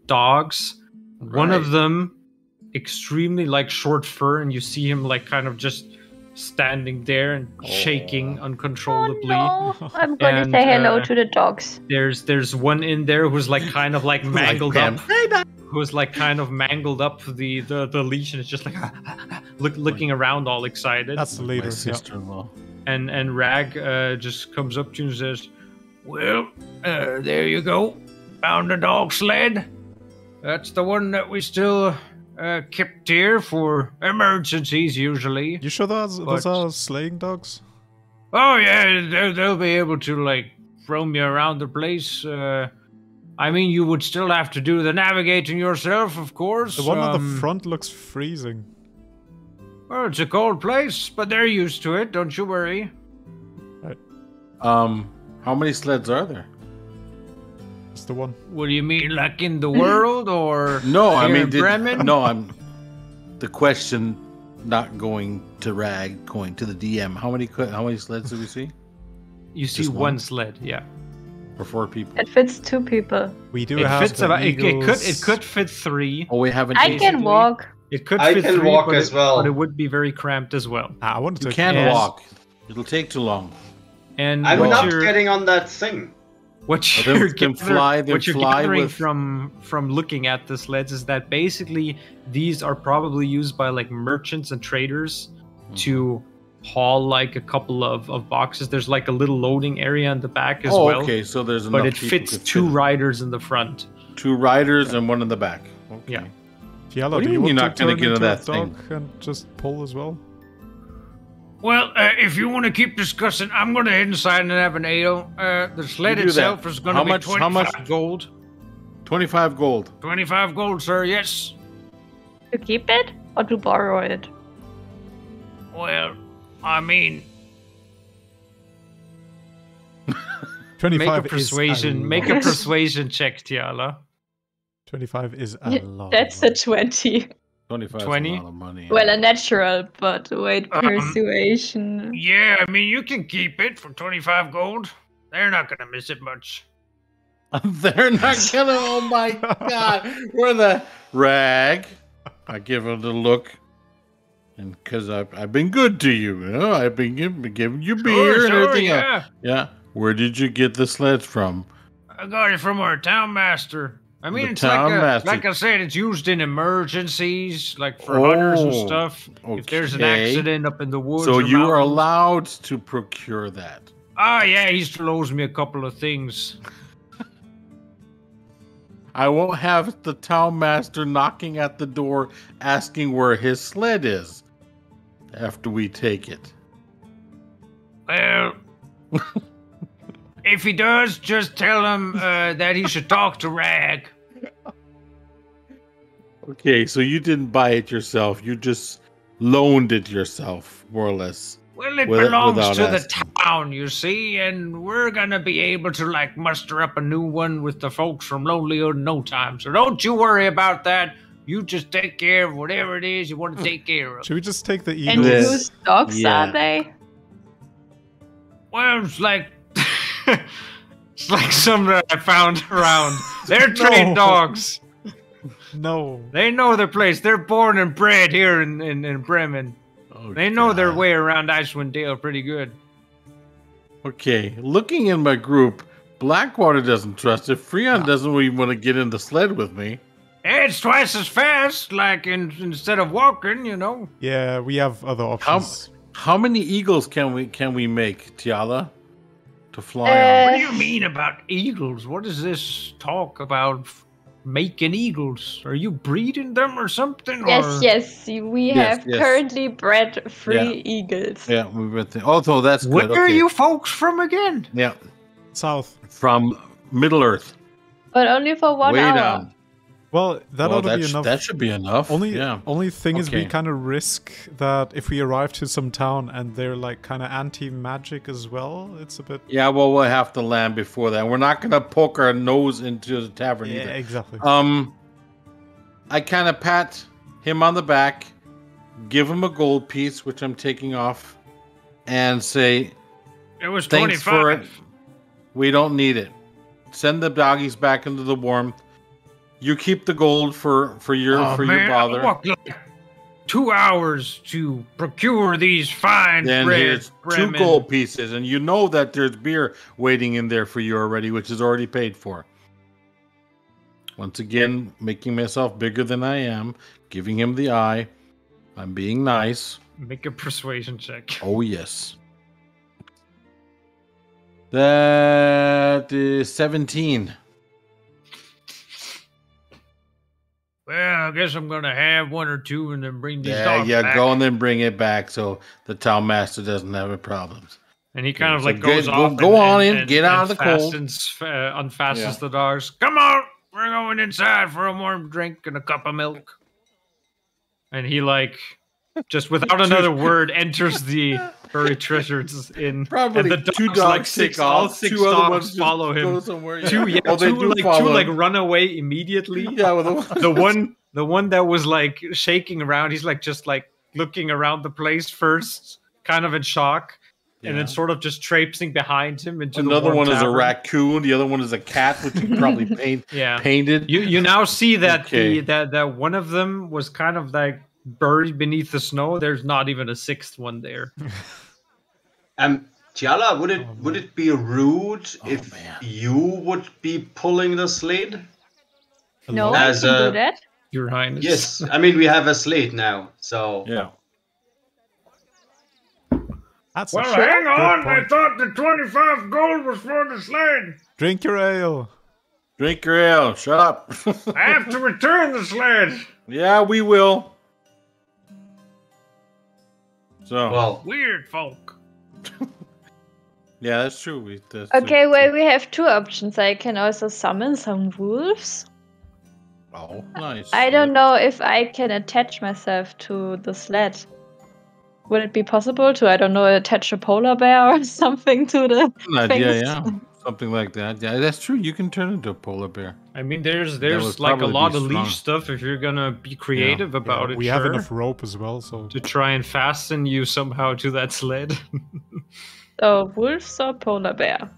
dogs. Right. One of them extremely like short fur, and you see him like kind of just standing there and shaking uncontrollably.
Oh, no. I'm going to say hello to the dogs.
There's one in there who's like kind of like mangled up. Who's like kind of mangled up the leash, and it's just like looking around all excited.
That's the leader.
My sister-in-law.
And Rag just comes up to you and says, "Well, there you go. Found a dog sled. That's the one that we still kept here for emergencies usually."
You sure those are slaying dogs?
Oh yeah, they'll be able to like roam you around the place. I mean, you would still have to do the navigating yourself, of course.
The one on the front looks freezing.
Well, it's a cold place, but they're used to it. Don't you worry.
Right.
How many sleds are there?
Just the one.
What do you mean, like in the world, or
no? I mean,
Bremen?
No, I'm. The question, not going to Rag, going to the DM. How many sleds do we see?
You see one sled, yeah.
For 4 people.
It fits 2 people.
We do
it
have
fits about, it could fit 3.
Oh, we haven't.
I can walk.
It could fit 3,
walk as well.
but it would be very cramped as well.
I wanted to.
You can't walk. It'll take too long.
And
I'm not getting on that thing.
What you're gathering from looking at the sleds is that basically these are probably used by like merchants and traders to haul like a couple of boxes. There's like a little loading area in the back as well.
Okay, so there's enough.
But it fits 2 riders in the front.
2 riders and 1 in the back. Okay.
Yeah.
Fiala, do you want to turn into that dog and just pull as well?
Well, if you want to keep discussing, I'm going to head inside and have an ale. The sled itself is going to be 25 gold.
25 gold.
25 gold, sir, yes.
To keep it or to borrow it?
Well, I mean...
25
make a persuasion check, Tiala.
25 is a lot.
That's a 20.
25
20?
is a lot of money. Yeah.
Well, a natural, but wait, persuasion.
Yeah, I mean, you can keep it for 25 gold. They're not going to miss it much.
They're not going to, oh my god. We're the Rag. I give it a look. And because I've been good to you, you know, I've been giving you beer and everything else.
Yeah.
Where did you get the sleds from?
I got it from our town master. I mean, it's like I said, it's used in emergencies, like for hunters and stuff. Okay. If there's an accident up in the woods.
So you are allowed to procure that.
Oh, yeah, he still owes me a couple of things.
I won't have the town master knocking at the door asking where his sled is after we take it.
Well, if he does, just tell him that he should talk to Rag.
Okay, so you didn't buy it yourself. You just loaned it yourself, more or less.
Well, it belongs to the town, you see, and we're gonna be able to, like, muster up a new one with the folks from Lonelywood in no time. So don't you worry about that. You just take care of whatever it is you want to take care of.
Should we just take the
Eagles? And whose dogs are they?
Well, it's like... it's like some that I found around. They're trained dogs.
No.
They know their place. They're born and bred here in Bremen. Oh, they know their way around Icewind Dale pretty good.
Okay, looking in my group, Blackwater doesn't trust it. Freon doesn't even want to get in the sled with me.
It's twice as fast, like instead of walking, you know.
Yeah, we have other options.
How many eagles can we make, Tiala, to fly
on? What do you mean about eagles? What is this talk about making eagles? Are you breeding them or something?
Yes. We have currently bred 3 eagles.
Yeah, we bred them. Also, that's good.
Where are you folks from again?
Yeah,
south.
From Middle Earth.
But only for 1 hour.
Down.
Well, that ought to be enough.
That should be enough.
Only thing is we kind of risk that if we arrive to some town and they're like kind of anti-magic as well, it's a bit...
Yeah, well, we'll have to land before that. We're not going to poke our nose into the tavern either.
Yeah, exactly.
I kind of pat him on the back, give him a gold piece, which I'm taking off, and say,
"It was
thanks
25
for it. We don't need it. Send the doggies back into the warmth. You keep the gold for your bother.
I walked like 2 hours to procure these fine
then
bread.
Here's two gold pieces, and you know that there's beer waiting in there for you already, which is already paid for. Once again, making myself bigger than I am, giving him the eye. I'm being nice.
Make a persuasion check.
Oh, yes. That is 17.
Well, I guess I'm gonna have one or two and then bring these dogs back.
Go and then bring it back so the town master doesn't have any problems.
And he kind of like goes off.
Go on in, get out of the cold.
Unfastens the dogs. Come on, we're going inside for a warm drink and a cup of milk. And he like, just without another word, enters the buried treasures in.
Probably
and the
two dogs
like six, all six
two other
dogs
ones
follow him.
Go somewhere, yeah.
Two run away immediately.
Yeah,
the one that was like shaking around, he's like just like looking around the place first, kind of in shock. Yeah. And then sort of just traipsing behind him into
another
the
one
tavern.
Is a raccoon. The other one is a cat, which you probably painted.
You now see that that one of them was kind of like buried beneath the snow. There's not even a sixth one there.
Tiala, would it be rude if you would be pulling the sled?
No, I can do that.
Your Highness.
Yes, I mean we have a sled now, so
yeah.
Well, hang on. I thought the 25 gold was for the sled.
Drink your ale.
Drink your ale. Shut up.
I have to return the sled.
Yeah, we will. So
well,
weird folk.
Yeah, that's true.
Okay, well, we have two options. I can also summon some wolves.
Oh, nice.
I don't know if I can attach myself to the sled. Would it be possible to, I don't know, attach a polar bear or something to the things?
Yeah. Something like that. Yeah, that's true. You can turn into a polar bear.
I mean, there's like a lot of leash stuff if you're gonna be creative about it.
We have enough rope as well, so
to try and fasten you somehow to that sled.
So wolves or polar bear?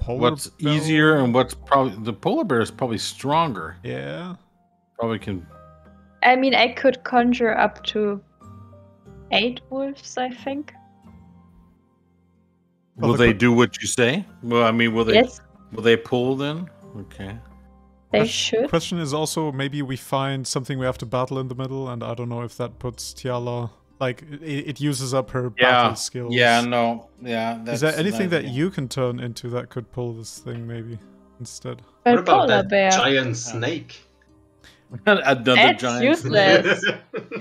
What's easier and what's probably the polar bear is probably stronger.
Yeah.
Probably can.
I mean, I could conjure up to 8 wolves, I think.
Will they do what you say? Well, I mean, will they?
Yes.
Will they pull then? Okay.
They should.
Question is also maybe we find something we have to battle in the middle, and I don't know if that puts Tiala like it uses up her battle skills.
Yeah, no, yeah.
Is there anything that you can turn into that could pull this thing maybe instead?
What about that giant snake?
Another
That's
giant
useless.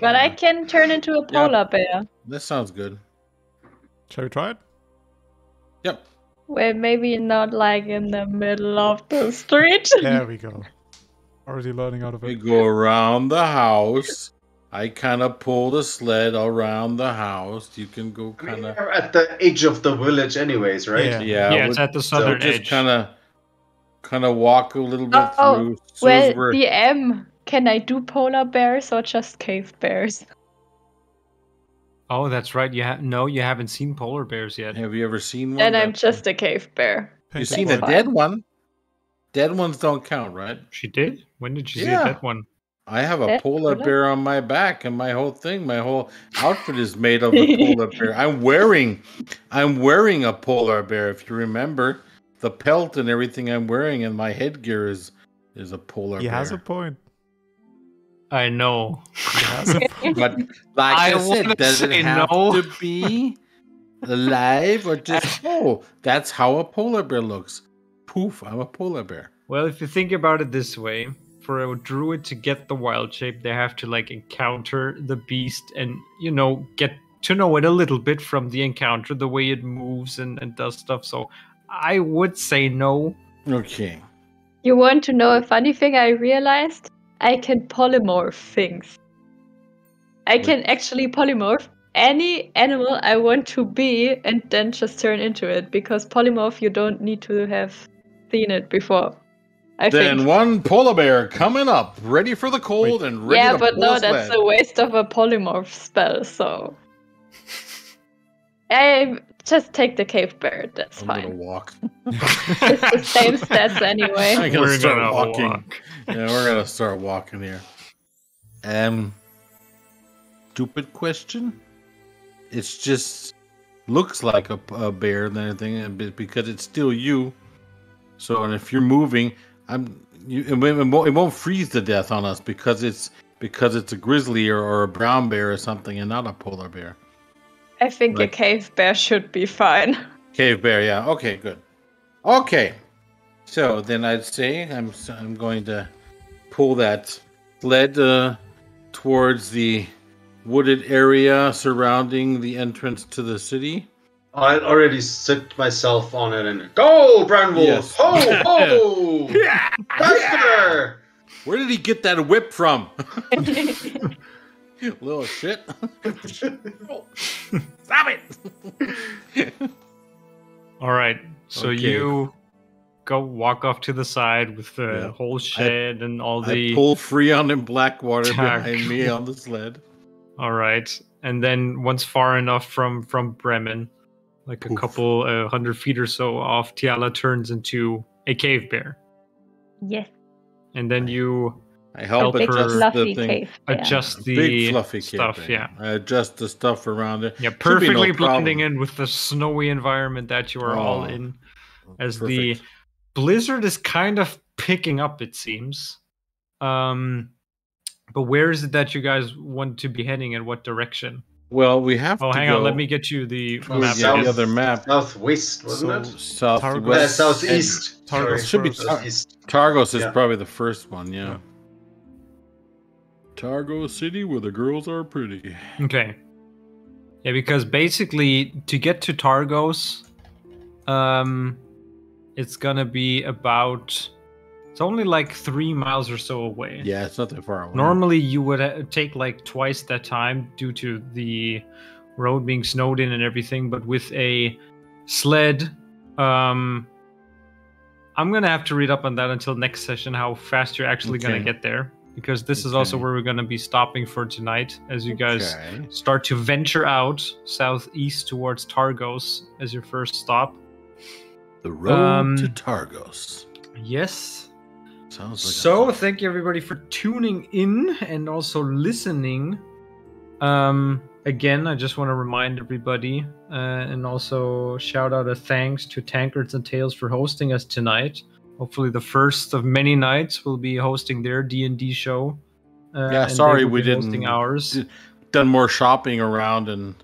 But I can turn into a polar bear.
That sounds good.
Shall we try it?
Yep.
Well, maybe not like in the middle of the street.
There we go. Already learning out of it.
We go around the house. I kind of pull the sled around the house. You can go kind of
at the edge of the village, anyways, right?
Yeah,
it's at the southern edge.
Just kind of walk a little bit through.
Well, DM, can I do polar bears or just cave bears?
Oh, that's right. You haven't seen polar bears yet.
Have you ever seen one?
Then I'm just a cave bear.
You've seen a dead one. Dead ones don't count, right?
She did? When did you see a dead one?
I have a polar bear on my back, and my whole outfit is made of a polar bear. I'm wearing a polar bear. If you remember, the pelt and everything I'm wearing, and my headgear is a polar bear.
He has a point.
I know.
But like I said, does it have to be alive or just that's how a polar bear looks? Poof, I'm a polar bear.
Well, if you think about it this way, for a druid to get the wild shape, they have to like encounter the beast and get to know it a little bit from the encounter, the way it moves and does stuff. So I would say no.
Okay.
You want to know a funny thing I realized? I can polymorph things. I can actually polymorph any animal I want to be and then just turn into it. Because polymorph, you don't need to have seen it before. I
then
think.
one polar bear coming up, ready for the cold and ready to
but
pull
no,
a
that's
sled.
a waste of a polymorph spell, so... I just take the cave bear, that's
I'm
fine.
gonna walk.
It's the same stats anyway.
I'm gonna
We're
start
gonna
walking.
walk.
Yeah, we're gonna start walking here. Stupid question. It's just looks like a bear than anything, because it's still you. So, and if you're moving, it won't freeze to death on us because it's a grizzly or a brown bear or something, and not a polar bear.
I think a cave bear should be fine.
Cave bear, yeah. Okay, good. Okay, so then I'd say I'm going to pull that sled towards the wooded area surrounding the entrance to the city.
I already sit myself on it and go, Branwolf!
Yes.
Ho, ho! Faster!
Where did he get that whip from? Little shit. Stop it!
All right, so
Okay.
you go walk off to the side with the whole shed and all the...
I pull Freon and Blackwater
Tack.
behind me on the sled.
All right, and then once far enough from Bremen, like a couple 100 feet or so off, Tiala turns into a cave bear.
Yes.
And then you
I help
Big
adjust
fluffy
the thing.
cave bear.
adjust the
Big fluffy
stuff.
cave
Yeah,
I adjust the stuff around it.
yeah,
Should be
perfectly
no problem.
blending in with the snowy environment that you are all in. As the
Perfect.
blizzard is kind of picking up, it seems. But where is it that you guys want to be heading, and what direction?
Well, we have to
hang
go
on, let me get you the
towards
map.
the
again.
other map.
Southwest, wasn't it?
Southwest.
Southeast.
Targos
Should be
first.
Southeast.
Targos is
Yeah.
probably the first one, yeah. Targo City, where the girls are pretty.
Okay. Yeah, because basically to get to Targos, it's gonna be about... It's only like 3 miles or so away.
Yeah, it's not that far away.
Normally you would take like twice that time due to the road being snowed in and everything, but with a sled, I'm gonna have to read up on that until next session, how fast you're actually gonna get there. Because this is also where we're gonna be stopping for tonight, as you guys start to venture out southeast towards Targos as your first stop.
The road to Targos.
Yes.
Sounds like
So, thank you everybody for tuning in and also listening. Again, I just want to remind everybody and also shout out a thanks to Tankards and Tales for hosting us tonight. Hopefully the first of many nights we'll be hosting their D&D show.
yeah, sorry we didn't
hosting ours.
Done more shopping around and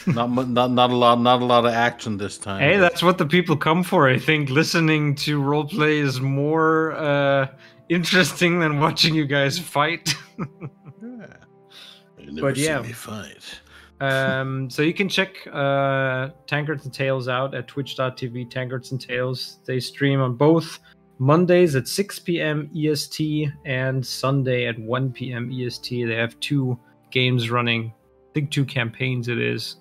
not a lot of action this time.
Hey, that's what the people come for. I think listening to roleplay is more interesting than watching you guys fight.
You never see me fight.
So you can check Tankards and Tales out at twitch.tv Tankards and Tales. They stream on both Mondays at 6 p.m. EST and Sunday at 1 p.m. EST. They have 2 games running. I think 2 campaigns it is.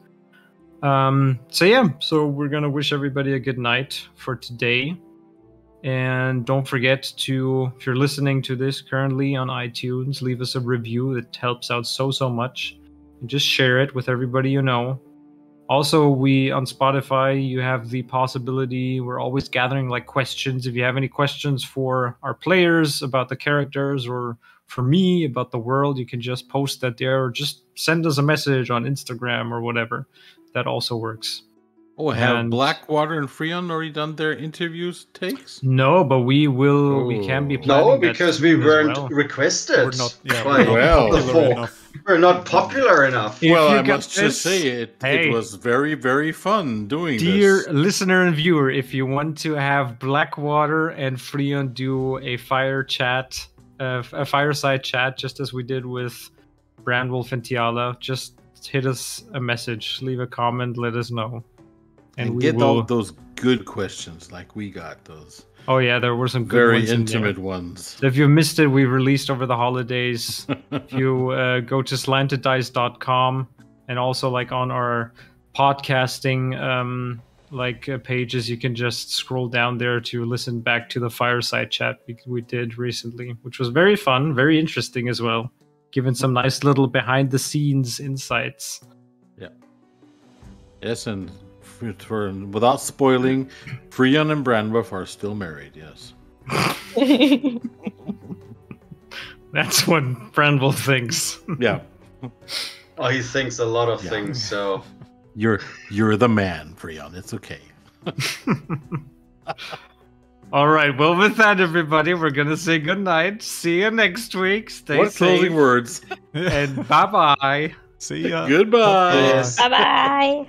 So we're gonna wish everybody a good night for today, and don't forget to, if you're listening to this currently on iTunes, leave us a review. It helps out so much, and just share it with everybody you know. Also, we on Spotify, you have the possibility, we're always gathering like questions. If you have any questions for our players about the characters, or for me about the world, you can just post that there, or just send us a message on Instagram or whatever. That also works.
Oh, have Blackwater and Freon already done their interviews takes?
No, but we will. We can be planning.
No, because we weren't requested.
We're not,
we're not popular enough.
Well, I must just say it was very, very fun doing this.
Dear listener and viewer, if you want to have Blackwater and Freon do a a fireside chat, just as we did with Brandwolf and Tiala, just hit us a message, leave a comment, let us know.
And we get all those good questions like we got those.
Oh yeah, there were some good
very
ones
intimate ones.
So if you missed it, we released over the holidays. If you go to slanteddice.com and also like on our podcasting pages, you can just scroll down there to listen back to the fireside chat we did recently, which was very fun, very interesting as well, giving some nice little behind the scenes insights.
Yeah. Yes, and without spoiling, Freon and Branwolf are still married. Yes.
That's what Branwolf thinks.
Yeah.
Oh, he thinks a lot of things. So
you're the man, Freon. It's okay.
All right. Well, with that, everybody, we're gonna say goodnight. See you next week. Stay safe.
Closing words?
And bye bye.
See ya.
Goodbye.
Yes.
Bye bye.